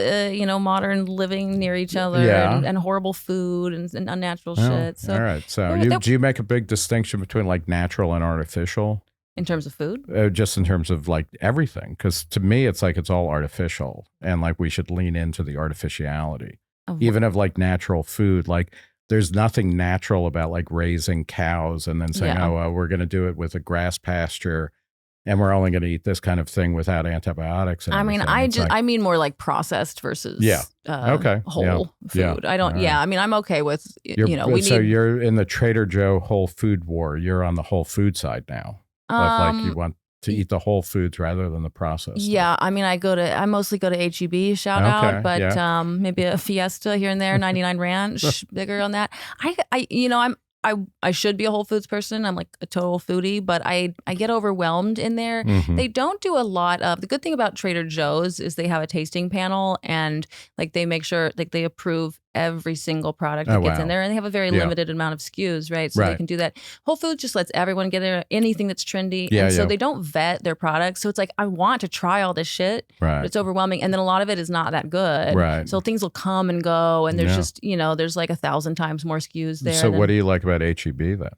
modern living near each other and horrible food and unnatural shit. So, all right. So do you make a big distinction between like natural and artificial? In terms of food? Just in terms of like everything. Because to me, it's like it's all artificial. And like we should lean into the artificiality. Even of like natural food. Like there's nothing natural about like raising cows and then saying, we're going to do it with a grass pasture. And we're only going to eat this kind of thing without antibiotics. And I mean more like processed versus whole food. I don't. I mean, I'm okay with you're in the Trader Joe whole food war. You're on the whole food side now. Like you want to eat the whole foods rather than the processed. Yeah, stuff. I mean, I mostly go to HEB, shout out, but maybe a Fiesta here and there, 99 Ranch, bigger on that. I should be a Whole Foods person. I'm like a total foodie, but I get overwhelmed in there. They don't do a lot of, the good thing about Trader Joe's is they have a tasting panel and like they make sure like they approve every single product that gets in there, and they have a very limited amount of SKUs, right? So they can do that. Whole Foods just lets everyone get anything that's trendy, and so they don't vet their products. So it's like, I want to try all this shit, but it's overwhelming, and then a lot of it is not that good. Right. So things will come and go, and there's just there's like 1,000 times more SKUs there. So what do you like about HEB then?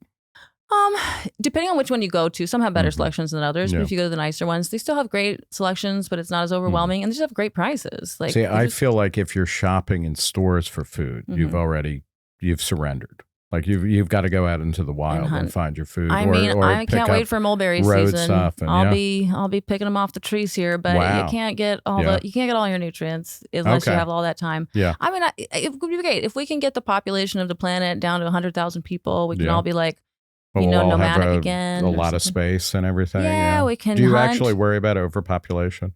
Depending on which one you go to, some have better selections than others. But if you go to the nicer ones, they still have great selections, but it's not as overwhelming, and they just have great prices. Like, see, I feel like if you're shopping in stores for food, you've surrendered. Like you've got to go out into the wild and find your food. I can't wait for mulberry season. Stuff and, I'll be picking them off the trees here, but you can't get all your nutrients unless you have all that time. Yeah, I mean, it would be great if we can get the population of the planet down to 100,000 people. We can all be like, nomadic again. A lot of space and everything. Yeah, we can. Do you actually worry about overpopulation?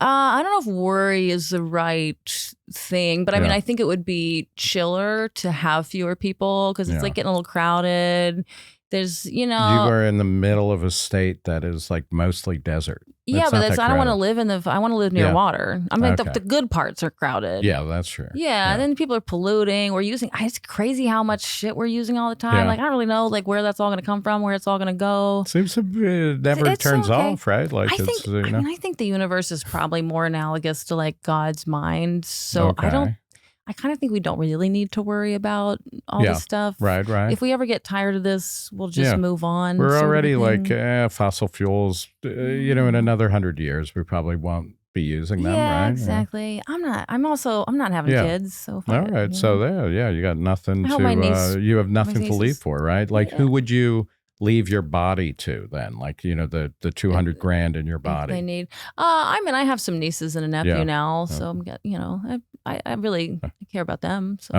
I don't know if worry is the right thing, but I mean, I think it would be chiller to have fewer people because it's like getting a little crowded. There's, you are in the middle of a state that is like mostly desert. Yeah, but I don't want to live I want to live near water. I mean, the good parts are crowded. Yeah, that's true. Yeah, and then people are polluting. It's crazy how much shit we're using all the time. Yeah. Like, I don't really know like where that's all going to come from, where it's all going to go. Seems to be, it never turns off, right? Like I think the universe is probably more analogous to like God's mind. So I kind of think we don't really need to worry about all this stuff. Right. If we ever get tired of this, we'll just move on. We're already like fossil fuels. In another 100 years, we probably won't be using them, right? Yeah, exactly. I'm not having kids. So all right. So you got nothing to, you have nothing to leave for, right? Like who would you leave your body to then? Like, the 200 grand in your body. They need, I mean, I have some nieces and a nephew now, so I'm I really care about them. So,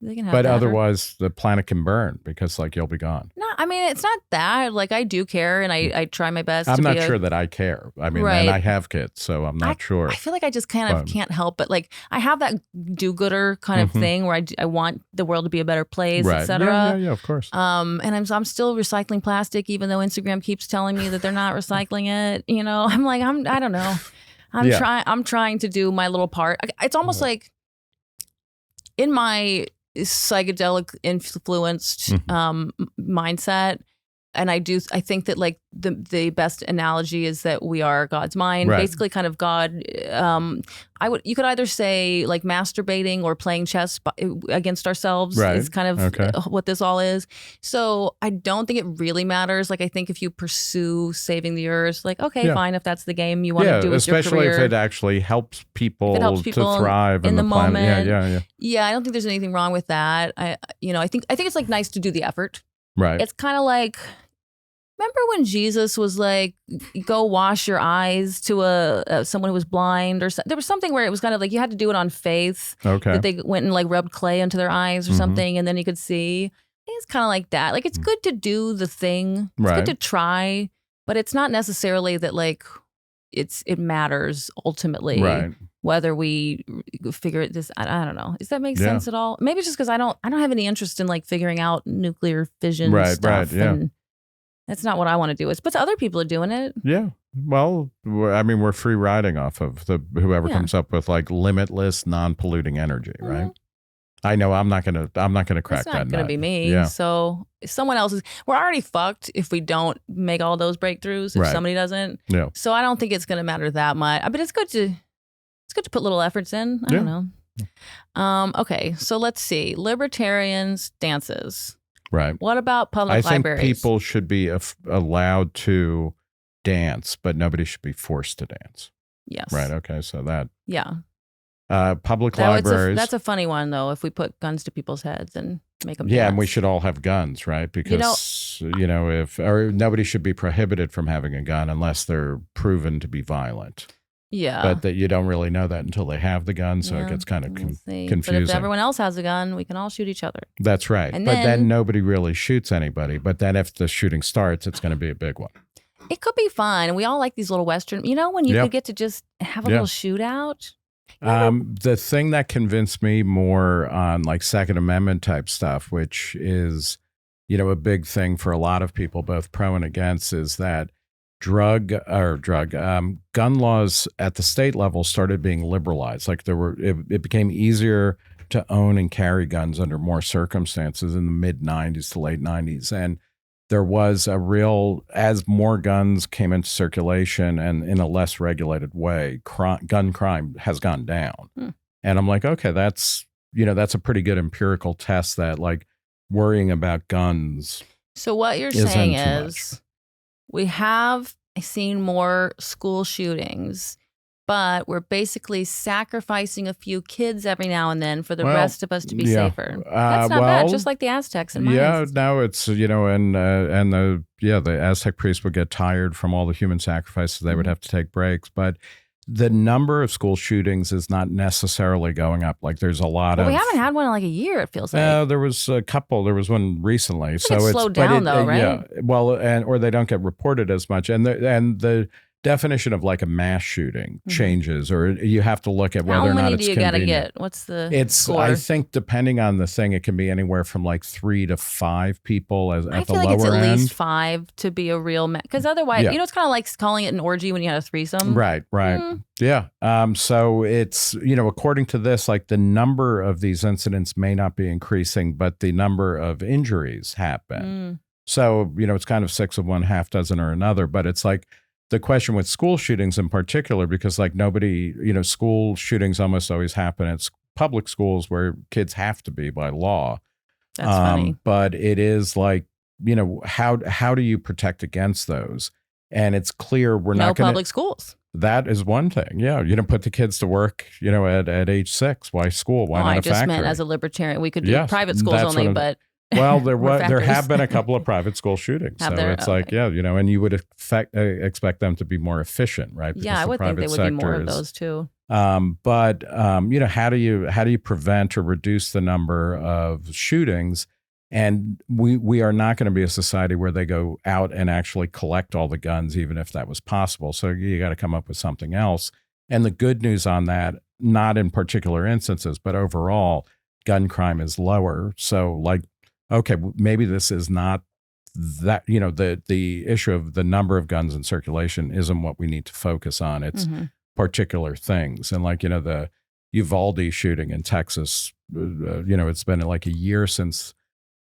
they can have but otherwise the planet can burn because like you'll be gone. No, I mean, it's not that. Like I do care and I try my best. I'm not sure that I care. I mean, and I have kids, so I'm not sure. I feel like I just kind of can't help but like I have that do-gooder kind of thing where I want the world to be a better place, etc. Yeah, of course. And I'm still recycling plastic even though Instagram keeps telling me that they're not recycling it. I'm like, I don't know. I'm trying to do my little part. It's almost like in my psychedelic influenced mindset. And I think that like the best analogy is that we are God's mind, basically kind of God. You could either say like masturbating or playing chess against ourselves is kind of what this all is. So I don't think it really matters. Like I think if you pursue saving the earth, like fine, if that's the game you want to do with your career. Especially if it actually helps people to thrive in the moment. Yeah. I don't think there's anything wrong with that. I think it's like nice to do the effort. Right. It's kind of like Remember when Jesus was like, go wash your eyes to someone who was blind, or there was something where it was kind of like you had to do it on faith. Okay. That they went and like rubbed clay into their eyes or something, and then you could see. I think it's kind of like that. Like, it's good to do the thing. It's good to try, but it's not necessarily that like it matters ultimately. Right. Whether we figure this, I don't know. Does that make sense at all? Maybe it's just because I don't have any interest in like figuring out nuclear fission stuff. Yeah. And that's not what I want to do. But other people are doing it. Yeah. Well, I mean, we're free riding off of whoever comes up with like limitless, non-polluting energy, right? I know I'm not gonna crack that nut. It's not gonna be me. Yeah. So if someone else is, we're already fucked if we don't make all those breakthroughs. If somebody doesn't. Yeah. So I don't think it's gonna matter that much. But it's good to put little efforts in. I don't know. Okay, so let's see. Libertarian stances. Right. What about public libraries? I think people should be allowed to dance, but nobody should be forced to dance. Yes. Right. Okay. So that. Yeah. Public libraries. That's a funny one, though, if we put guns to people's heads and make them dance. Yeah, and we should all have guns, right? Because, or nobody should be prohibited from having a gun unless they're proven to be violent. Yeah. But that you don't really know that until they have the gun, so it gets kind of confusing. But if everyone else has a gun, we can all shoot each other. That's right. But then nobody really shoots anybody. But then if the shooting starts, it's going to be a big one. It could be fun. We all like these little Western, when you could get to just have a little shootout. The thing that convinced me more on like Second Amendment type stuff, which is, a big thing for a lot of people, both pro and against, is that gun laws at the state level started being liberalized. Like it became easier to own and carry guns under more circumstances in the mid 90s to late 90s. And there was as more guns came into circulation and in a less regulated way, gun crime has gone down. And I'm like, okay, that's a pretty good empirical test that like worrying about guns. So what you're saying is we have seen more school shootings, but we're basically sacrificing a few kids every now and then for the rest of us to be safer. That's not bad, just like the Aztecs and Mayans. Yeah, no, it's, the Aztec priests would get tired from all the human sacrifices. They would have to take breaks. But the number of school shootings is not necessarily going up. Like there's a lot of... We haven't had one in like a year, it feels like. There was a couple. There was one recently. So it's slowed down though, right? Yeah. Well, or they don't get reported as much. And the definition of like a mass shooting changes, or you have to look at whether or not it's convenient. How many do you got to get? What's the score? I think depending on the thing, it can be anywhere from like 3 to 5 people at the lower end. I feel like it's at least 5 to be a real because otherwise, it's kind of like calling it an orgy when you had a threesome. Right. Yeah. So it's, according to this, like the number of these incidents may not be increasing, but the number of injuries have been. So, it's kind of 6 of one, half dozen or another, but it's like, the question with school shootings in particular, because like nobody, school shootings almost always happen at public schools where kids have to be by law. That's funny. But it is like, how do you protect against those? And it's clear we're not going to. Public schools. That is one thing. Yeah. You don't put the kids to work, at age 6. Why school? Why not a factory? I just meant as a libertarian. We could do private schools only, but. Well, there have been a couple of private school shootings. It's like, and you would expect them to be more efficient, right? Because I would think they would be more of those too. But how do you prevent or reduce the number of shootings? And we are not going to be a society where they go out and actually collect all the guns, even if that was possible. So you got to come up with something else. And the good news on that, not in particular instances, but overall, gun crime is lower. So like, okay, maybe this is not that, the issue of the number of guns in circulation isn't what we need to focus on. It's particular things. And like, the Uvalde shooting in Texas, it's been like a year since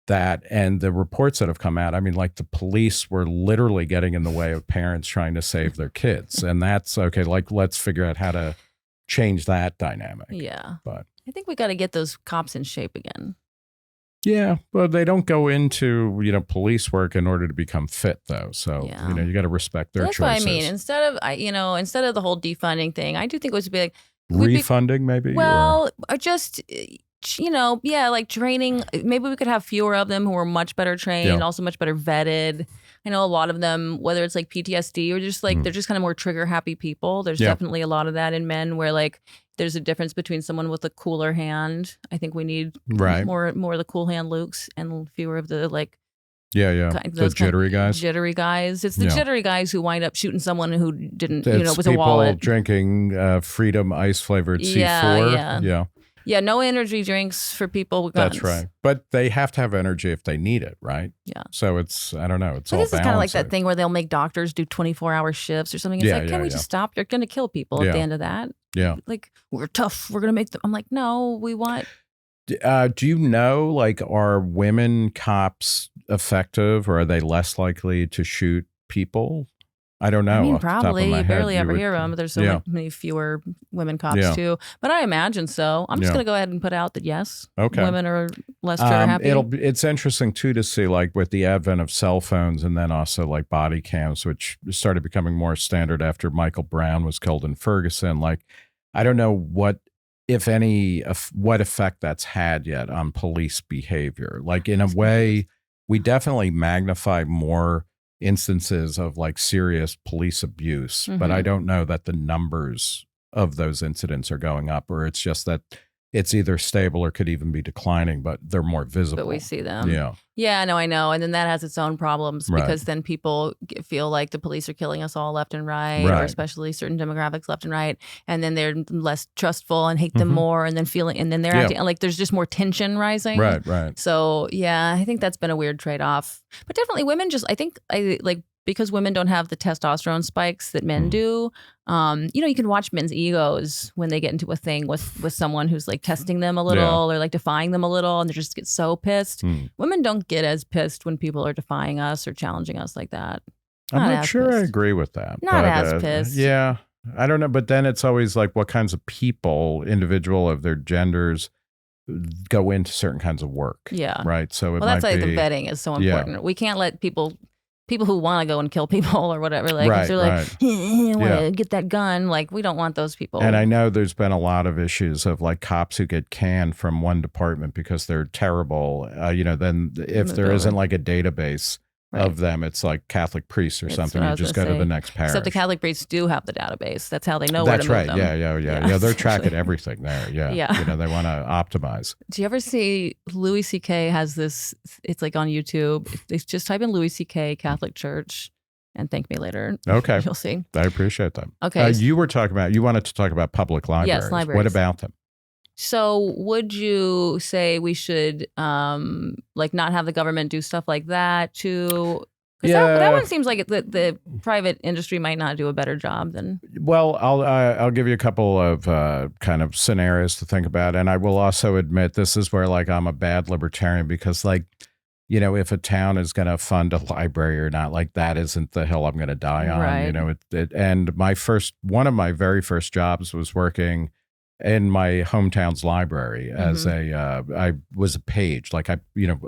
that. And the reports that have come out, I mean, like the police were literally getting in the way of parents trying to save their kids. And that's okay. Like, let's figure out how to change that dynamic. Yeah. But I think we got to get those cops in shape again. Yeah, but they don't go into, police work in order to become fit, though. So, you got to respect their choices. That's what I mean. Instead of the whole defunding thing, I do think it would be like... Refunding, maybe? Well, or just like training. Maybe we could have fewer of them who are much better trained, and also much better vetted. I know a lot of them, whether it's like PTSD or just like they're just kind of more trigger happy people. There's definitely a lot of that in men where like there's a difference between someone with a cooler hand. I think we need more of the cool hand Lukes and fewer of the like the jittery guys. Jittery guys. It's the jittery guys who wind up shooting someone who didn't, it's was a wallet. People drinking Freedom ice flavored C4. Yeah, no energy drinks for people with guns. That's right. But they have to have energy if they need it, right? Yeah. So it's, I don't know, it's all this is kind of like that thing where they'll make doctors do 24-hour shifts or something. It's like, can we just stop? You're going to kill people at the end of that. Yeah. Like, we're tough. We're going to make them. I'm like, no, we want. Do you know, like, are women cops effective, or are they less likely to shoot people? I don't know. I mean, probably. You barely ever hear them. There's so many fewer women cops too. But I imagine so. I'm just going to go ahead and put out that yes, women are less trigger happy. It's interesting too to see, like, with the advent of cell phones and then also like body cams, which started becoming more standard after Michael Brown was killed in Ferguson. Like, I don't know what, if any, what effect that's had yet on police behavior. Like, in a way, we definitely magnify more instances of like serious police abuse, but I don't know that the numbers of those incidents are going up, or it's just that it's either stable or could even be declining, but they're more visible. But we see them. Yeah, no, I know. And then that has its own problems because then people feel like the police are killing us all left and right, or especially certain demographics left and right. And then they're less trustful and hate them more, and then they're acting like there's just more tension rising. Right. So yeah, I think that's been a weird trade-off. But definitely women because women don't have the testosterone spikes that men do, you can watch men's egos when they get into a thing with someone who's like testing them a little or like defying them a little, and they just get so pissed. Women don't get as pissed when people are defying us or challenging us like that. I'm not sure I agree with that. Not as pissed. Yeah, I don't know. But then it's always like what kinds of people, individual of their genders, go into certain kinds of work. Yeah. Right. So that's why the vetting is so important. We can't let people who want to go and kill people or whatever, like, they're like, I want to get that gun. Like, we don't want those people. And I know there's been a lot of issues of like cops who get canned from one department because they're terrible. Then if there isn't like a database of them, it's like Catholic priests or something. You just go to the next parish. Except the Catholic priests do have the database. That's how they know where to move them. Yeah. They're tracking everything there. Yeah. They want to optimize. Do you ever see Louis C.K. has this? It's like on YouTube. Just type in Louis C.K. Catholic Church and thank me later. Okay, you'll see. I appreciate that. Okay, you wanted to talk about public libraries. Yes, libraries. What about them? So would you say we should like not have the government do stuff like that too? Because that one seems like the private industry might not do a better job than. Well, I'll give you a couple of kind of scenarios to think about, and I will also admit this is where like I'm a bad libertarian because like, if a town is going to fund a library or not, like that isn't the hill I'm going to die on. Right. And one of my very first jobs was working in my hometown's library as I was a page. Like I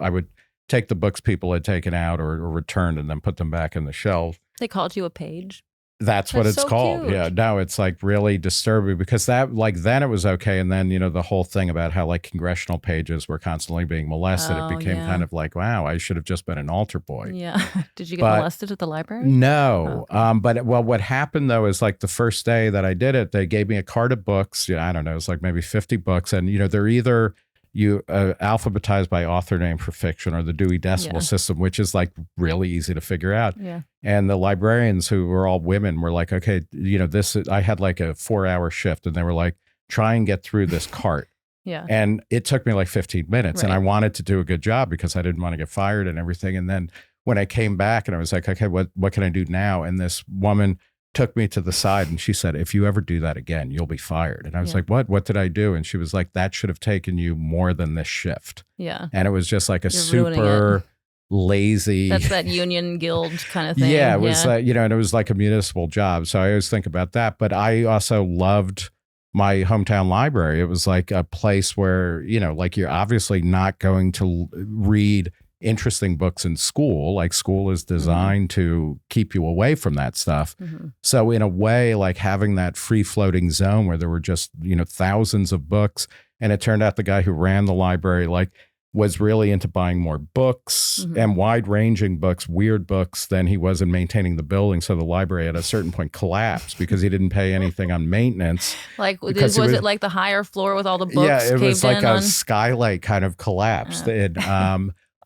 would take the books people had taken out or returned and then put them back in the shelf. They called you a page? That's what it's so called. Cute. Yeah. No, it's like really disturbing because that like then it was okay. And then, the whole thing about how like congressional pages were constantly being molested. It became kind of like, wow, I should have just been an altar boy. Yeah. Did you get molested at the library? No. Oh, okay. But what happened though is like the first day that I did it, they gave me a cart of books. I don't know. It was like maybe 50 books. And, they're either alphabetized by author name for fiction or the Dewey Decimal System, which is like really easy to figure out. Yeah. And the librarians, who were all women, were like, okay, I had like a 4-hour shift and they were like, try and get through this cart. Yeah. And it took me like 15 minutes and I wanted to do a good job because I didn't want to get fired and everything. And then when I came back and I was like, okay, what can I do now? And this woman took me to the side and she said, if you ever do that again, you'll be fired. And I was like, what did I do? And she was like, that should have taken you more than this shift. Yeah. And it was just like a super lazy. That's that union guild kind of thing. Yeah, it was and it was like a municipal job. So I always think about that. But I also loved my hometown library. It was like a place where, like you're obviously not going to read interesting books in school. Like school is designed to keep you away from that stuff. So in a way, like having that free floating zone where there were just, thousands of books, And it turned out the guy who ran the library, like, was really into buying more books and wide-ranging books, weird books, than he was in maintaining the building. So the library at a certain point collapsed because he didn't pay anything on maintenance. Like, was it like the higher floor with all the books? Yeah, it was like a on? skylight kind of collapsed.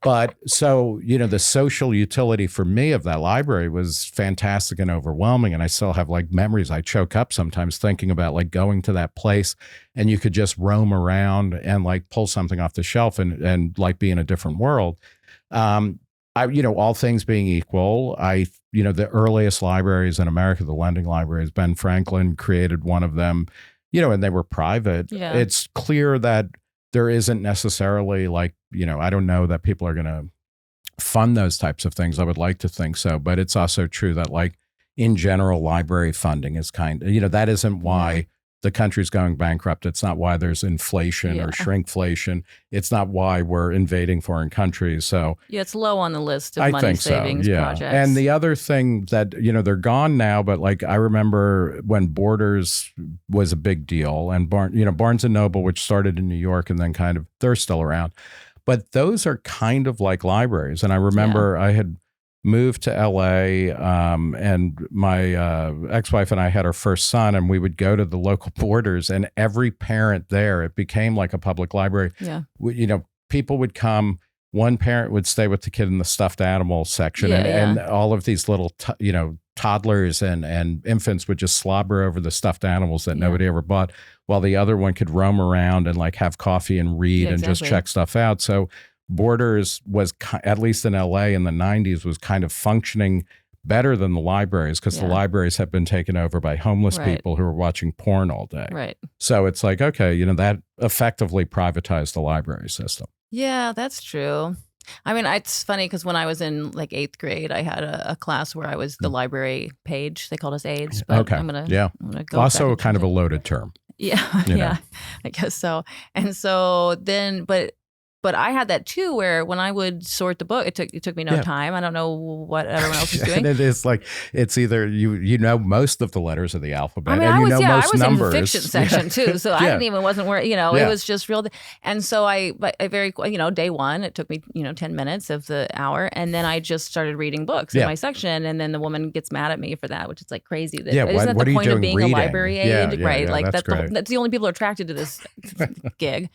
But so, the social utility for me of that library was fantastic and overwhelming. And I still have like memories. I choke up sometimes thinking about like going to that place, and you could just roam around and like pull something off the shelf and like be in a different world. All things being equal, the earliest libraries in America, the lending libraries, Ben Franklin created one of them, and they were private. Yeah. It's clear that there isn't necessarily like, I don't know that people are going to fund those types of things. I would like to think so, but it's also true that like in general, library funding is that isn't why the country's going bankrupt. It's not why there's inflation or shrinkflation. It's not why we're invading foreign countries. So yeah, it's low on the list of money savings projects. And the other thing that, they're gone now, but like I remember when Borders was a big deal, and Barnes and Noble, which started in New York and then they're still around. But those are kind of like libraries. And I remember I had moved to LA, and my ex-wife and I had our first son, and we would go to the local Borders, and every parent there, it became like a public library. Yeah. People would come. One parent would stay with the kid in the stuffed animal section, and all of these little, toddlers and infants would just slobber over the stuffed animals that nobody ever bought, while the other one could roam around and like have coffee and read and just check stuff out. So Borders was, at least in LA in the 90s, was kind of functioning better than the libraries, because the libraries have been taken over by homeless people who are watching porn all day. Right. So it's like, okay, that effectively privatized the library system. Yeah, that's true. I mean, it's funny because when I was in like 8th grade, I had a class where I was the librry page. They called us aides. But I'm gonna go also kind of a loaded term. Yeah, yeah, I guess so. And so then, but I had that too, where when I would sort the book, it took me no time. I don't know what everyone else is doing. And it is like, it's either you know most of the letters of the alphabet, I mean, and I was numbers. in the fiction section too, so I wasn't where it was just real. And so I very day one, it took me 10 minutes of the hour, and then I just started reading books in my section, and then the woman gets mad at me for that, which is like crazy. That isn't that the point of being reading? A library aide, right? Yeah, like that's the only people who are attracted to this gig.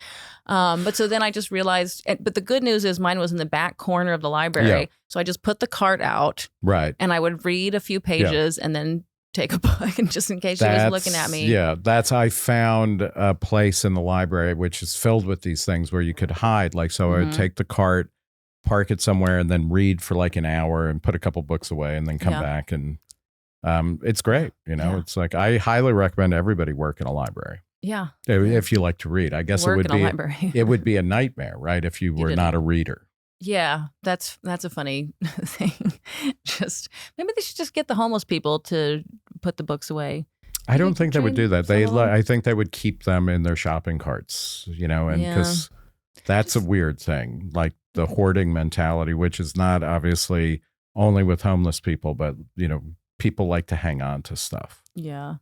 But so then I just realized, but the good news is mine was in the back corner of the library. Yeah. So I just put the cart out. Right. And I would read a few pages and then take a book, and just in case she was looking at me. Yeah. I found a place in the library which is filled with these things where you could hide. Like, so I would take the cart, park it somewhere, and then read for like an hour and put a couple books away, and then come back. And it's great. It's like, I highly recommend everybody work in a library. Yeah. If you like to read, I guess it would be a nightmare, right? If you were not a reader. Yeah, that's a funny thing. Just maybe they should just get the homeless people to put the books away. I don't think they would do that. I think they would keep them in their shopping carts, and because that's a weird thing, like the hoarding mentality, which is not obviously only with homeless people, but people like to hang on to stuff. Yeah.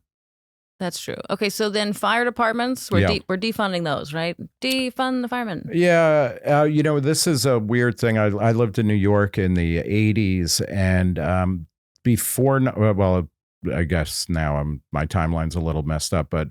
That's true. Okay, so then fire departments, we're defunding those, right? Defund the firemen. Yeah. This is a weird thing. I lived in New York in the 80s, and before, well, I guess now my timeline's a little messed up, but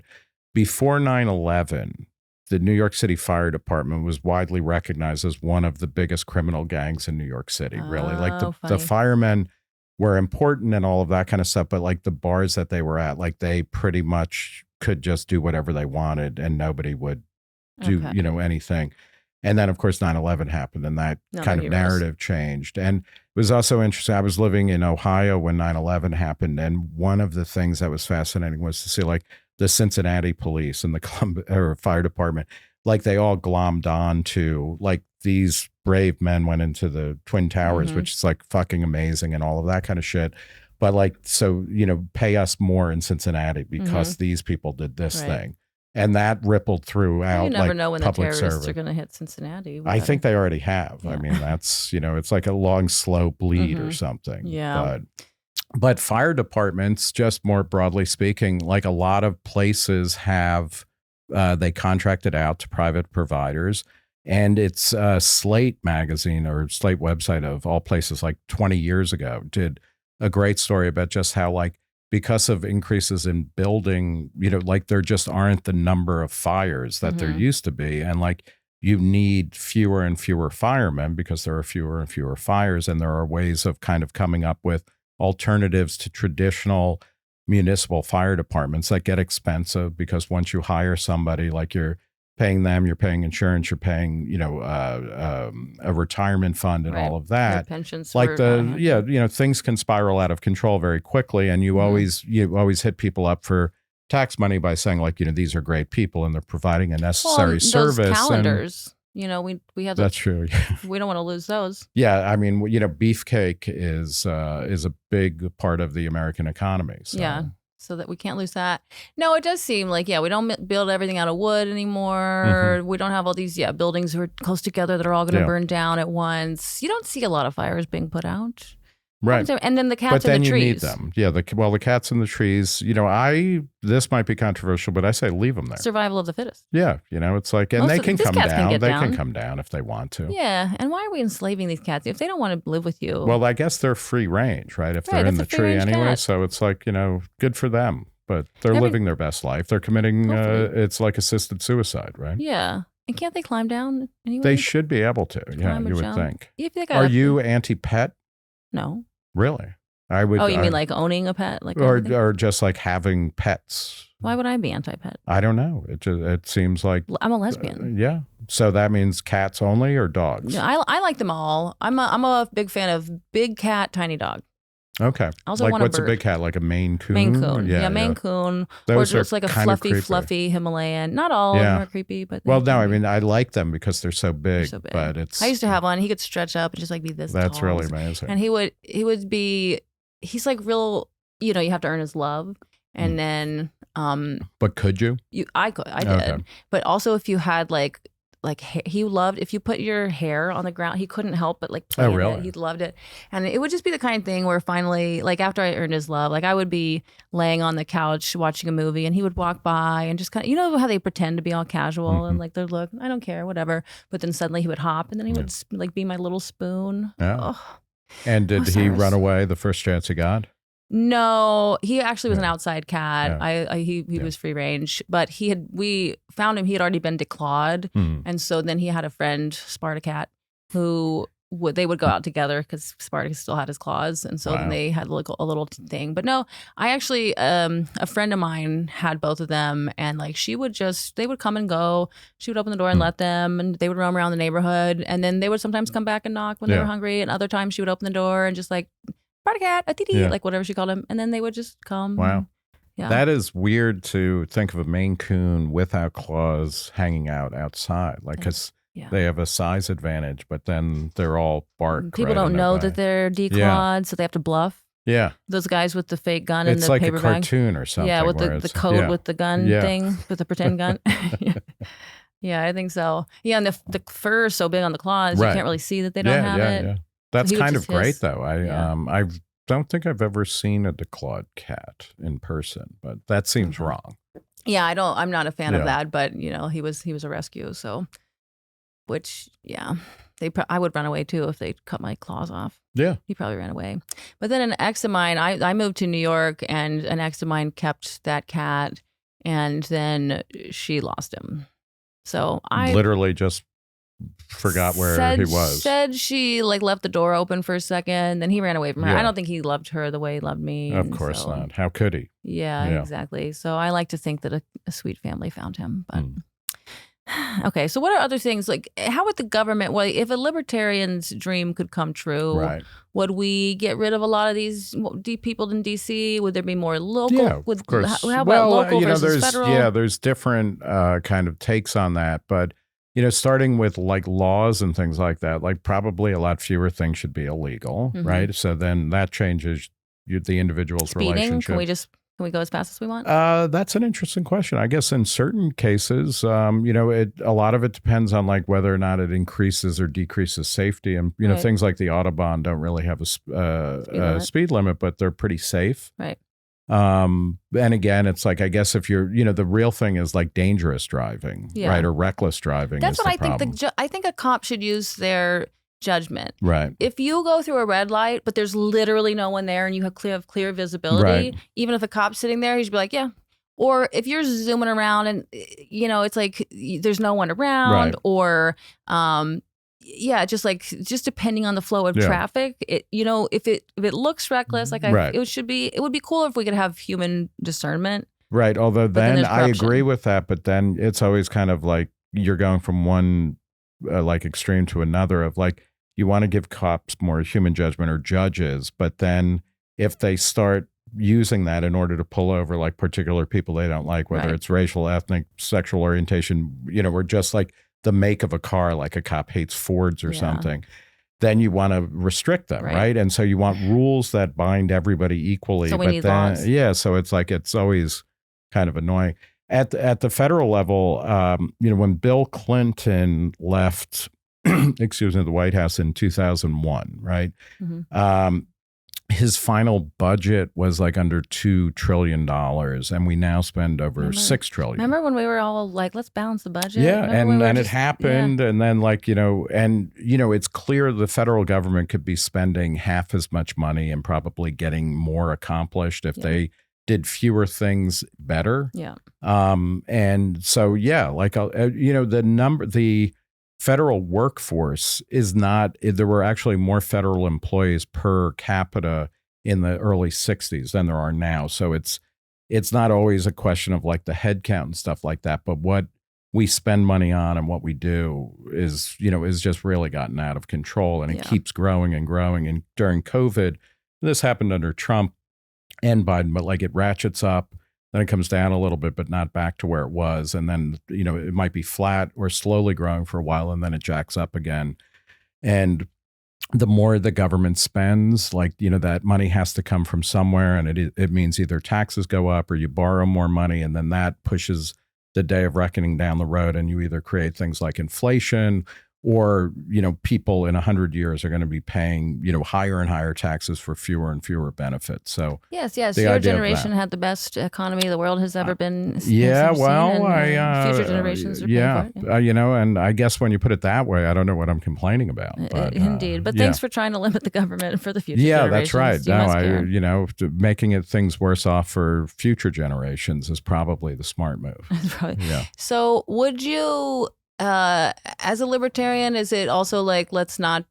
before 9/11, the New York City Fire Department was widely recognized as one of the biggest criminal gangs in New York City, really. Like the firemen were important and all of that kind of stuff, but like the bars that they were at, like they pretty much could just do whatever they wanted and nobody would do, anything. And then of course 9/11 happened, and that kind of narrative changed. And it was also interesting. I was living in Ohio when 9/11 happened, and one of the things that was fascinating was to see like the Cincinnati police and the fire department, like they all glommed on to like these brave men went into the Twin Towers, which is like fucking amazing and all of that kind of shit. But like, so, pay us more in Cincinnati because these people did this thing. And that rippled throughout. You never like know when public the terrorists service. are going to hit Cincinnati. I think they already have. Yeah. I mean, that's, it's like a long, slow bleed or something. Yeah. But fire departments, just more broadly speaking, like a lot of places have they contract it out to private providers. And it's Slate magazine or Slate website of all places, like 20 years ago, did a great story about just how, like, because of increases in building, like there just aren't the number of fires that there used to be. And like you need fewer and fewer firemen because there are fewer and fewer fires. And there are ways of kind of coming up with alternatives to traditional municipal fire departments that get expensive because once you hire somebody, like you're paying them, you're paying insurance, you're paying, a retirement fund and all of that. Their pensions, like things can spiral out of control very quickly, and you always hit people up for tax money by saying like, these are great people and they're providing a necessary service. Those calendars, we have. That's true. We don't want to lose those. Yeah, I mean, beefcake is a big part of the American economy. So. Yeah. So that we can't lose that. No, it does seem like, we don't build everything out of wood anymore. We don't have all these, buildings that are close together that are all going to burn down at once. You don't see a lot of fires being put out. Right. And then the cats in the trees. But then you need them. Yeah, the cats in the trees, this might be controversial, but I say leave them there. Survival of the fittest. Yeah, it's like, and they can come down. They can come down if they want to. Yeah, and why are we enslaving these cats? If they don't want to live with you. Well, I guess they're free range, right? If they're in the tree anyway. Cat. So it's like, good for them. But they're living their best life. They're committing, it's like assisted suicide, right? Yeah. And can't they climb down anyway? They should be able to. Yeah, you would think. Are you anti-pet? No. Really? I would. Oh, you mean like owning a pet, or just like having pets? Why would I be anti-pet? I don't know. It seems like I'm a lesbian. Yeah. So that means cats only or dogs? Yeah, I like them all. I'm a big fan of big cat, tiny dog. Okay. Also, like what's a big cat? Like a Maine Coon? Maine Coon. Yeah, Maine Coon. Those or just like a fluffy Himalayan. Not all of them are creepy, but I mean, I like them because they're so big. But it's. I used to have one. He could stretch up and just like be this. That's tall. really amazing. And he would be. He's like real. You have to earn his love, and then. But could you? I did. Okay. But also, if you had like he loved if you put your hair on the ground, he couldn't help but like play it. He loved it. And it would just be the kind of thing where finally, like after I earned his love, like I would be laying on the couch watching a movie and he would walk by and just kind of, how they pretend to be all casual and like they'd look, I don't care, whatever. But then suddenly he would hop and then he would like be my little spoon. Yeah. Oh. And did he run away the first chance he got? No, he actually was an outside cat. Yeah. He was free range, but we found him. He had already been declawed, and so then he had a friend, Spartacat, who they would go out together because Spartacus still had his claws, and so then they had like a little thing. But no, I actually a friend of mine had both of them, and like they would come and go. She would open the door and let them, and they would roam around the neighborhood, and then they would sometimes come back and knock when they were hungry, and other times she would open the door and just like. Spartacat, a titi, like whatever she called him. And then they would just come. Wow. Yeah. That is weird to think of a Maine Coon without claws hanging out outside. Like, because they have a size advantage, but then they're all bark. People don't know that they're declawed, so they have to bluff. Yeah. Those guys with the fake gun and the like paper bag. It's like a cartoon or something. Yeah, with the coat with the gun thing, with the pretend gun. Yeah, I think so. Yeah, and the fur is so big on the claws, you can't really see that they don't have it. Yeah. That's kind of great, though. I don't think I've ever seen a declawed cat in person, but that seems wrong. Yeah, I'm not a fan of that, but he was a rescue, so I would run away too if they cut my claws off. Yeah, he probably ran away. But then an ex of mine, I moved to New York, and an ex of mine kept that cat, and then she lost him. So I literally just forgot where he was. Said she like left the door open for a second, then he ran away from her. I don't think he loved her the way he loved me. Of course not. How could he? Yeah, exactly. So I like to think that a sweet family found him. But okay, so what are other things like? How would the government? Well, if a libertarian's dream could come true, would we get rid of a lot of these people in DC? Would there be more local? Yeah, of course. How about local versus federal? Yeah, there's different kind of takes on that, but. Starting with like laws and things like that, like probably a lot fewer things should be illegal, right? So then that changes the individual's relationship. Can we go as fast as we want? That's an interesting question. I guess in certain cases, a lot of it depends on like whether or not it increases or decreases safety. And, things like the Autobahn don't really have a speed limit, but they're pretty safe. Right. And again, it's like, I guess if you're, the real thing is like dangerous driving, right? Or reckless driving. That's what I problem. think. I think a cop should use their judgment. Right. If you go through a red light, but there's literally no one there and you have clear visibility, even if a cop's sitting there, he'd be like, yeah. Or if you're zooming around and, it's like there's no one around or, just depending on the flow of traffic, if it looks reckless, like it would be cool if we could have human discernment. Right. Although then I agree with that, but then it's always kind of like you're going from one like extreme to another of like, you want to give cops more human judgment or judges, but then if they start using that in order to pull over like particular people they don't like, whether it's racial, ethnic, sexual orientation, or just like the make of a car, like a cop hates Fords or something, then you want to restrict them, right? And so you want rules that bind everybody equally. So we need laws. Yeah, so it's like it's always kind of annoying. At the federal level, when Bill Clinton left, the White House in 2001, right? Mm-hmm. His final budget was like under $2 trillion, and we now spend over $6 trillion. Remember when we were all like, let's balance the budget? Yeah, and it happened, and then it's clear the federal government could be spending half as much money and probably getting more accomplished if they did fewer things better. Yeah. And so, the federal workforce is not, there were actually more federal employees per capita in the early 60s than there are now. So it's not always a question of like the head count and stuff like that, but what we spend money on and what we do is just really gotten out of control, and it keeps growing and growing. And during COVID, this happened under Trump and Biden, but like it ratchets up, then it comes down a little bit, but not back to where it was. And then, it might be flat or slowly growing for a while, and then it jacks up again. And the more the government spends, that money has to come from somewhere. And it means either taxes go up or you borrow more money. And then that pushes the day of reckoning down the road. And you either create things like inflation, or, people in 100 years are going to be paying, higher and higher taxes for fewer and fewer benefits. So yes, your generation had the best economy the world has ever been. Future generations are paying for it. And I guess when you put it that way, I don't know what I'm complaining about. But, indeed, but thanks for trying to limit the government for the future. Yeah, that's right. No, making it things worse off for future generations is probably the smart move. That's right. Yeah. So would you? As a libertarian, is it also like, let's not,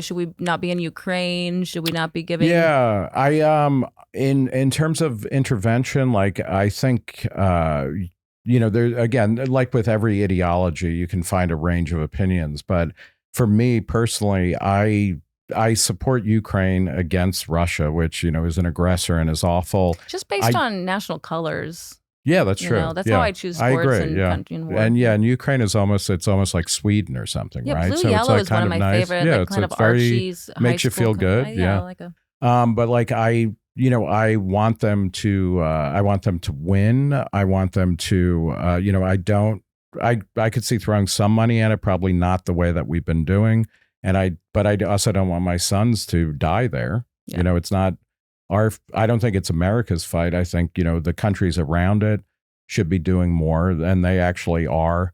should we not be in Ukraine? Should we not be giving? Yeah, I, in terms of intervention, like, I think, there, again, like with every ideology, you can find a range of opinions. But for me personally, I support Ukraine against Russia, which, is an aggressor and is awful. Just based on national colors. Yeah, that's true. That's how I choose sports. I agree. And country and war. And Ukraine is almost like Sweden or something, right? Blue so yellow it's like is one of my nice. favorite. Yeah, kind of Archie's makes you feel good. But like I want them to win. I want them to I could see throwing some money at it, probably not the way that we've been doing. But I also don't want my sons to die there. Yeah. It's not. I don't think it's America's fight. I think, the countries around it should be doing more, and they actually are.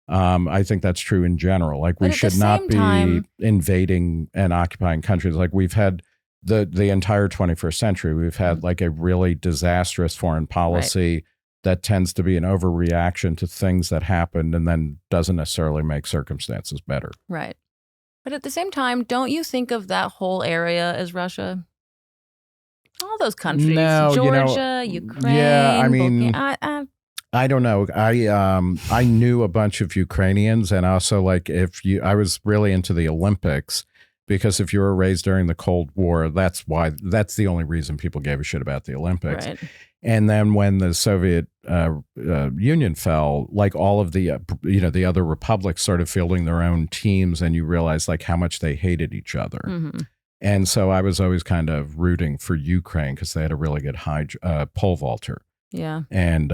I think that's true in general. Like, we should not be invading and occupying countries. Like, we've had the entire 21st century, we've had like a really disastrous foreign policy that tends to be an overreaction to things that happened and then doesn't necessarily make circumstances better. Right. But at the same time, don't you think of that whole area as Russia? All those countries, Georgia, Ukraine. Yeah, I mean, I don't know. I knew a bunch of Ukrainians, and also I was really into the Olympics, because if you were raised during the Cold War, that's the only reason people gave a shit about the Olympics. Right. And then when the Soviet Union fell, like all of the the other republics started fielding their own teams, and you realize like how much they hated each other. Mm-hmm. And so I was always kind of rooting for Ukraine because they had a really good high pole vaulter. Yeah. And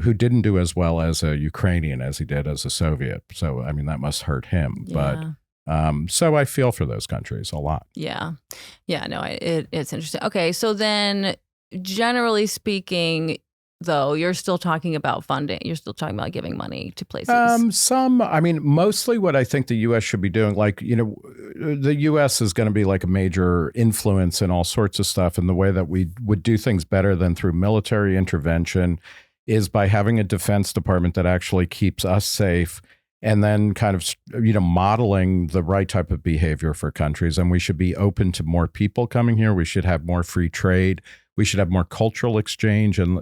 who didn't do as well as a Ukrainian as he did as a Soviet. So, I mean, that must hurt him. Yeah. But so I feel for those countries a lot. Yeah. Yeah, no, it's interesting. Okay, so then generally speaking, though, you're still talking about funding. You're still talking about giving money to places. Mostly what I think the U.S. should be doing, the U.S. is going to be like a major influence in all sorts of stuff. And the way that we would do things better than through military intervention is by having a Defense Department that actually keeps us safe, and then kind of, modeling the right type of behavior for countries. And we should be open to more people coming here. We should have more free trade. We should have more cultural exchange. And,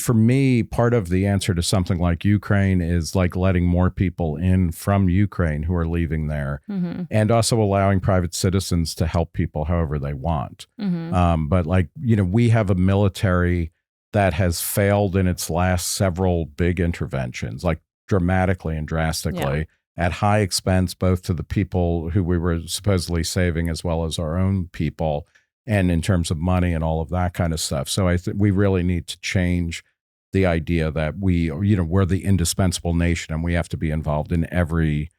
for me, part of the answer to something like Ukraine is like letting more people in from Ukraine who are leaving there, and also allowing private citizens to help people however they want. But we have a military that has failed in its last several big interventions, like dramatically and drastically, at high expense, both to the people who we were supposedly saving as well as our own people, and in terms of money and all of that kind of stuff. So I think we really need to change the idea that we're the indispensable nation and we have to be involved in every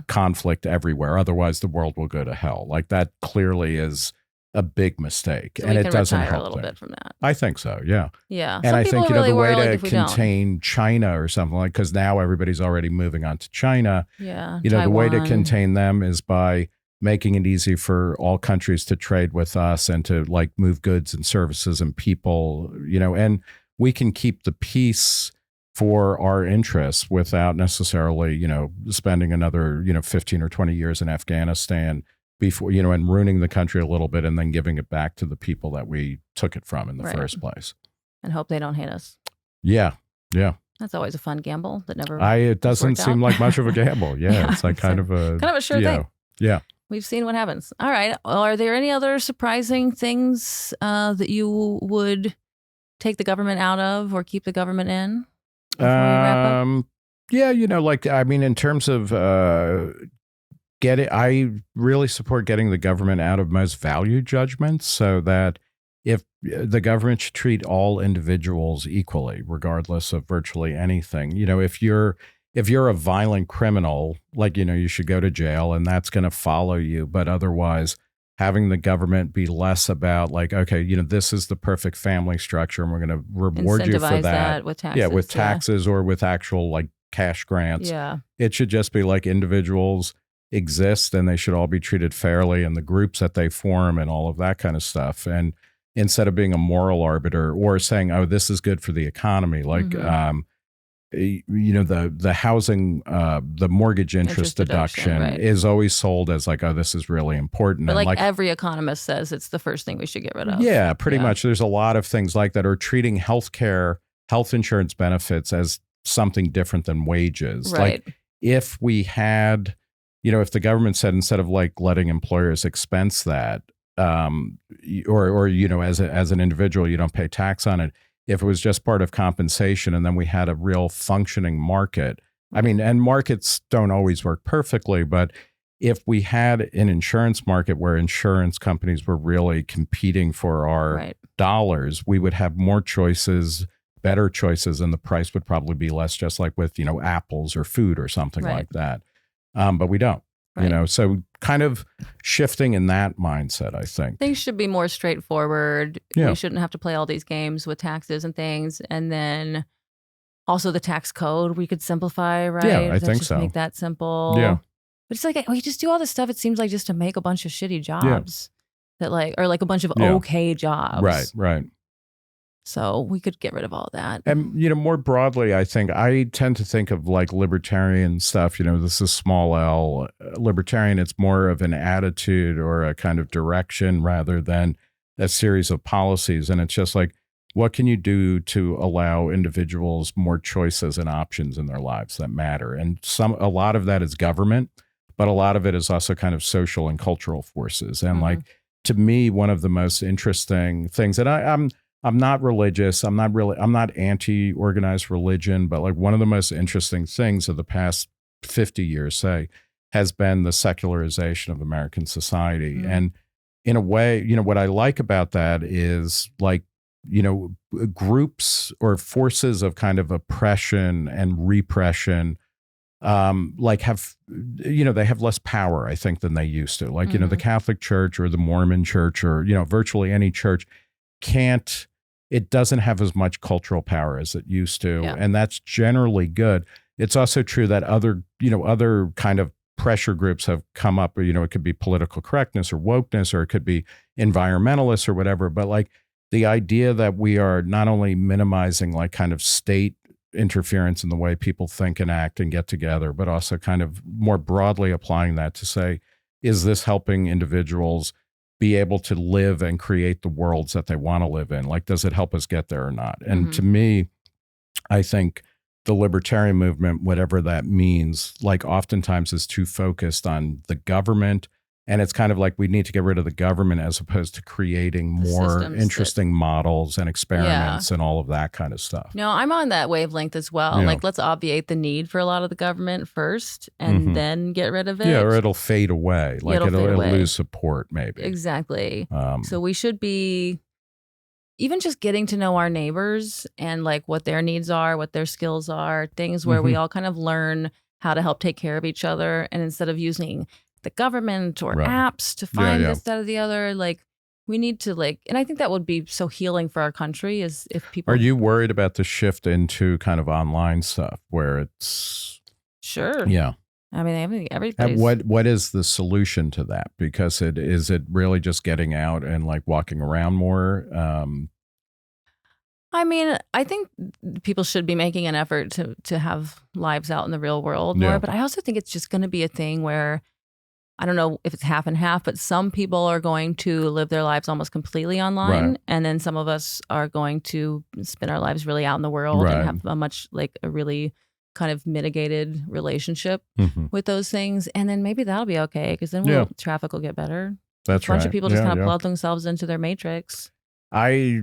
conflict everywhere. Otherwise, the world will go to hell. Like, that clearly is a big mistake, so and it doesn't help a little bit from that. I think so. Yeah. Yeah. And I think, really the way like to contain China or something, like, because now everybody's already moving on to China. Yeah. The way to contain them is by making it easy for all countries to trade with us and to move goods and services and people, and we can keep the peace for our interests without necessarily, spending another, 15 or 20 years in Afghanistan before, and ruining the country a little bit and then giving it back to the people that we took it from in the first place. And hope they don't hate us. Yeah. Yeah. That's always a fun gamble that never it doesn't seem like much of a gamble. Yeah. It's like kind of a sure thing. Yeah. We've seen what happens. All right. Are there any other surprising things that you would take the government out of or keep the government in? Yeah, in terms of I really support getting the government out of most value judgments, so that if the government should treat all individuals equally, regardless of virtually anything. If you're a violent criminal, you should go to jail and that's going to follow you. But otherwise, having the government be less about this is the perfect family structure and we're going to reward you for that with taxes. Yeah, with taxes or with actual cash grants. Yeah. It should just be individuals exist and they should all be treated fairly, and the groups that they form and all of that kind of stuff. And instead of being a moral arbiter or saying, oh, this is good for the economy, the housing, the mortgage interest deduction is always sold as oh, this is really important. But and every economist says it's the first thing we should get rid of. Yeah, pretty much. There's a lot of things like that, or treating health insurance benefits as something different than wages. Right. If we had, if the government said, instead of letting employers expense that, or as an individual, you don't pay tax on it. If it was just part of compensation, and then we had a real functioning market. And markets don't always work perfectly, but if we had an insurance market where insurance companies were really competing for our dollars, we would have more choices, better choices, and the price would probably be less, just like with, apples or food or something like that. But we don't. So kind of shifting in that mindset, I think. Things should be more straightforward. Yeah. We shouldn't have to play all these games with taxes and things. And then also the tax code, we could simplify, right? Yeah, I think so. Make that simple. Yeah. But it's we just do all this stuff, it seems like, just to make a bunch of shitty jobs that or a bunch of okay jobs. Right. So we could get rid of all of that. And, more broadly, I tend to think of libertarian stuff, this is small L libertarian. It's more of an attitude or a kind of direction rather than a series of policies. And it's just what can you do to allow individuals more choices and options in their lives that matter? And a lot of that is government, but a lot of it is also kind of social and cultural forces. And to me, one of the most interesting things, and I'm not religious. I'm not anti-organized religion, but one of the most interesting things of the past 50 years, say, has been the secularization of American society. Mm-hmm. And in a way, what I like about that is groups or forces of kind of oppression and repression, they have less power, I think, than they used to. The Catholic Church or the Mormon Church or, virtually any church it doesn't have as much cultural power as it used to. Yeah. And that's generally good. It's also true that other kind of pressure groups have come up, it could be political correctness or wokeness, or it could be environmentalists or whatever. But like the idea that we are not only minimizing like kind of state interference in the way people think and act and get together, but also kind of more broadly applying that to say, is this helping individuals be able to live and create the worlds that they want to live in? Like, does it help us get there or not? And to me, I think the libertarian movement, whatever that means, like oftentimes is too focused on the government. And it's kind of like we need to get rid of the government as opposed to creating more interesting models and experiments and all of that kind of stuff. No, I'm on that wavelength as well. Yeah. Like, let's obviate the need for a lot of the government first and then get rid of it. Yeah, or it'll fade away. Like it'll lose support maybe. Exactly. So we should be even just getting to know our neighbors and like what their needs are, what their skills are, things where we all kind of learn how to help take care of each other. And instead of using the government or apps to find this, that, or the other, like we need to and I think that would be so healing for our country is if people. Are you worried about the shift into kind of online stuff where it's. Sure. Yeah. I mean, everybody's. What is the solution to that? Because is it really just getting out and like walking around more? I mean, I think people should be making an effort to have lives out in the real world more, but I also think it's just going to be a thing where I don't know if it's half and half, but some people are going to live their lives almost completely online. Right. And then some of us are going to spend our lives really out in the world and have a really kind of mitigated relationship with those things. And then maybe that'll be okay because then traffic will get better. That's right. A bunch of people just kind of plug themselves into their matrix. I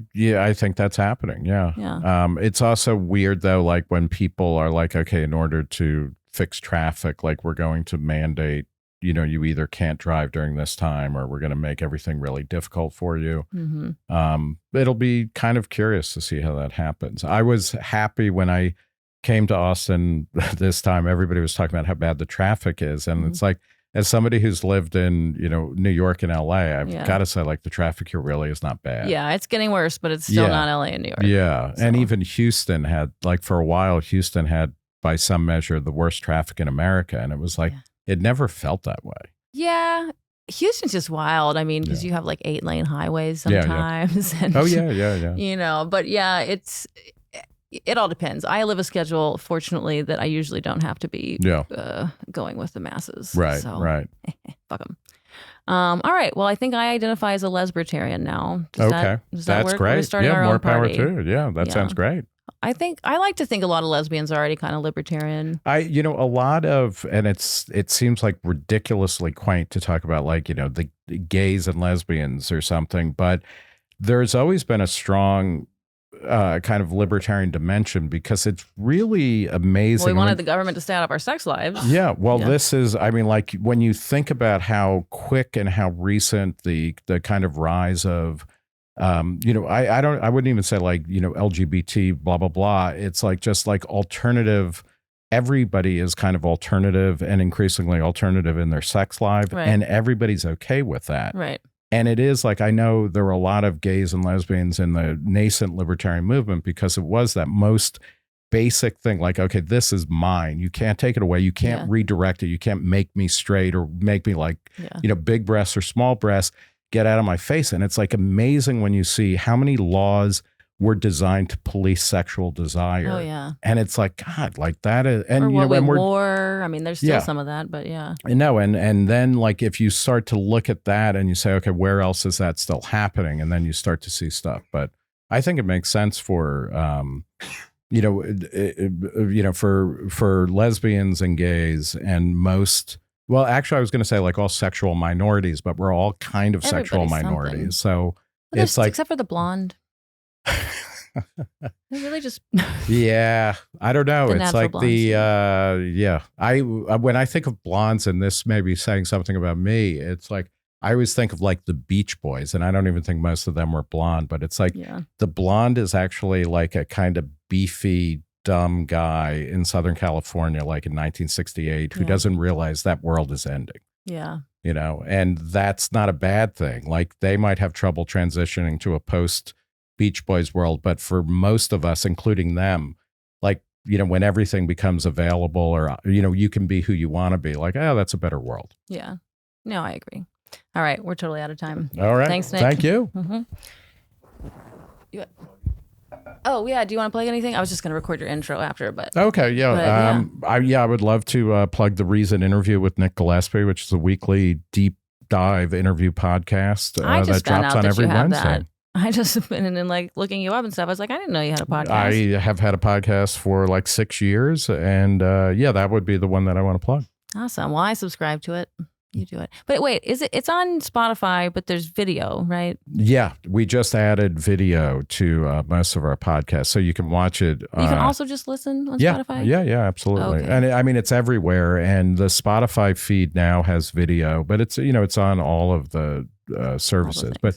think that's happening. Yeah. It's also weird though, like when people are like, okay, in order to fix traffic, like we're going to mandate, you either can't drive during this time or we're going to make everything really difficult for you. It'll be kind of curious to see how that happens. I was happy when I came to Austin this time. Everybody was talking about how bad the traffic is. And it's like, as somebody who's lived in, New York and LA, I've got to say, like, the traffic here really is not bad. Yeah, it's getting worse, but it's still not LA and New York. Yeah. So. And even Houston had, like, for a while, Houston had, by some measure, the worst traffic in America. And it was like, it never felt that way. Yeah. Houston's just wild. I mean, because you have like 8-lane highways sometimes. And, but it all depends. I live a schedule, fortunately, that I usually don't have to be going with the masses. Right, so, right. Fuck them. All right. Well, I think I identify as a lesbritarian now. Does that That's work? great. We're starting our more own power party. too. Yeah, that sounds great. I like to think a lot of lesbians are already kind of libertarian. A lot of, and it seems like ridiculously quaint to talk about like, the gays and lesbians or something, but there's always been a strong kind of libertarian dimension because it's really amazing. Well, we wanted the government to stay out of our sex lives. Yeah. Well, this is, I mean, like when you think about how quick and how recent the kind of rise of, I wouldn't even say like, LGBT, blah, blah, blah. It's like, just like alternative. Everybody is kind of alternative and increasingly alternative in their sex life. Right. And everybody's okay with that. Right. And it is like, I know there were a lot of gays and lesbians in the nascent libertarian movement because it was that most basic thing. Like, okay, this is mine. You can't take it away. You can't redirect it. You can't make me straight or make me like, big breasts or small breasts. Get out of my face. And it's like amazing when you see how many laws were designed to police sexual desire. Oh, yeah. And it's like, God, like that is, and or what we wore. I mean, there's still some of that, but yeah. No, and then like if you start to look at that and you say, okay, where else is that still happening? And then you start to see stuff. But I think it makes sense for for lesbians and gays and most. Well, actually, I was going to say like all sexual minorities, but we're all kind of sexual minorities. So it's like, except for the blonde. They really just. Yeah, I don't know. It's like blondes. When I think of blondes, and this may be saying something about me, it's like I always think of like the Beach Boys, and I don't even think most of them were blonde, but it's like the blonde is actually like a kind of beefy, dumb guy in Southern California, like in 1968, who doesn't realize that world is ending. Yeah. And that's not a bad thing. Like they might have trouble transitioning to a post Beach Boys world, but for most of us, including them, like, when everything becomes available, or, you can be who you want to be, like, oh, that's a better world. Yeah. No, I agree. All right. We're totally out of time. All right. Thanks, Nick. Thank you. Mm-hmm. Oh, yeah. Do you want to plug anything? I was just going to record your intro after, but. Okay. Yeah. I would love to plug the Reason interview with Nick Gillespie, which is a weekly deep dive interview podcast that drops on every Wednesday. That. I just been in and like looking you up and stuff. I was like, I didn't know you had a podcast. I have had a podcast for like 6 years, and that would be the one that I want to plug. Awesome. Well, I subscribe to it. You do it. But wait, it's on Spotify, but there's video, right? Yeah, we just added video to most of our podcasts, so you can watch it. You can also just listen on Spotify? Yeah, absolutely. Okay. And I mean, it's everywhere, and the Spotify feed now has video, but it's, it's on all of the services. But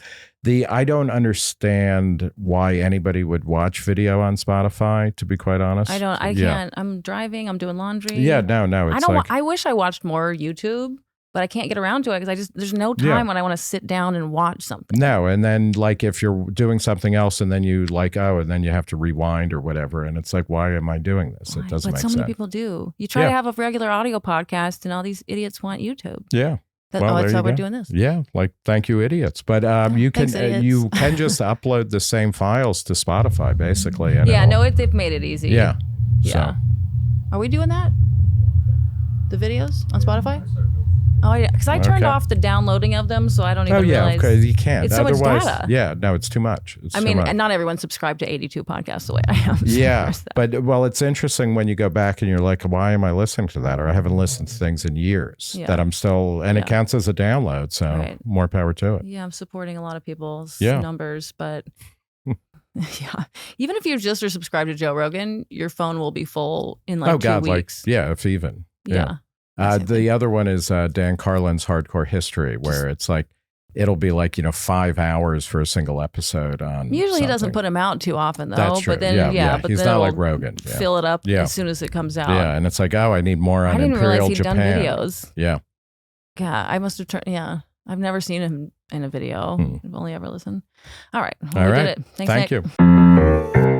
I don't understand why anybody would watch video on Spotify, to be quite honest. I can't. I'm driving, I'm doing laundry. Yeah, no. It's I wish I watched more YouTube. But I can't get around to it because there's no time when I want to sit down and watch something. No, and then like if you're doing something else and then you and then you have to rewind or whatever, and it's like, why am I doing this? It doesn't make sense. But so many people do. You try to have a regular audio podcast, and all these idiots want YouTube. Yeah. That's why we're doing this. Yeah, like thank you, idiots. But you can just upload the same files to Spotify basically. And they've made it easy. Yeah. Yeah. Are we doing that? The videos on Spotify? Oh, yeah, because I turned off the downloading of them, so I don't even realize. Oh, yeah, okay, you can't. It's so much data. Yeah, no, it's too much. And not everyone's subscribed to 82 podcasts the way I am. So yeah, but, it's interesting when you go back and you're like, why am I listening to that? Or I haven't listened to things in years that I'm still, and it counts as a download, so more power to it. Yeah, I'm supporting a lot of people's numbers, but yeah, even if you just are subscribed to Joe Rogan, your phone will be full in 2 weeks. If even. Yeah. The other one is Dan Carlin's Hardcore History, where it's like, it'll be like, 5 hours for a single episode on Usually he doesn't put them out too often, though. That's true. But then, but he's not like Rogan. Yeah. Fill it up as soon as it comes out. Yeah, and it's like, I need more on Imperial Japan. I didn't realize he'd done videos. Yeah. Yeah, I must have turned, I've never seen him in a video. I've only ever listened. All right. Well, we did it. Thanks, Thank Nick. you.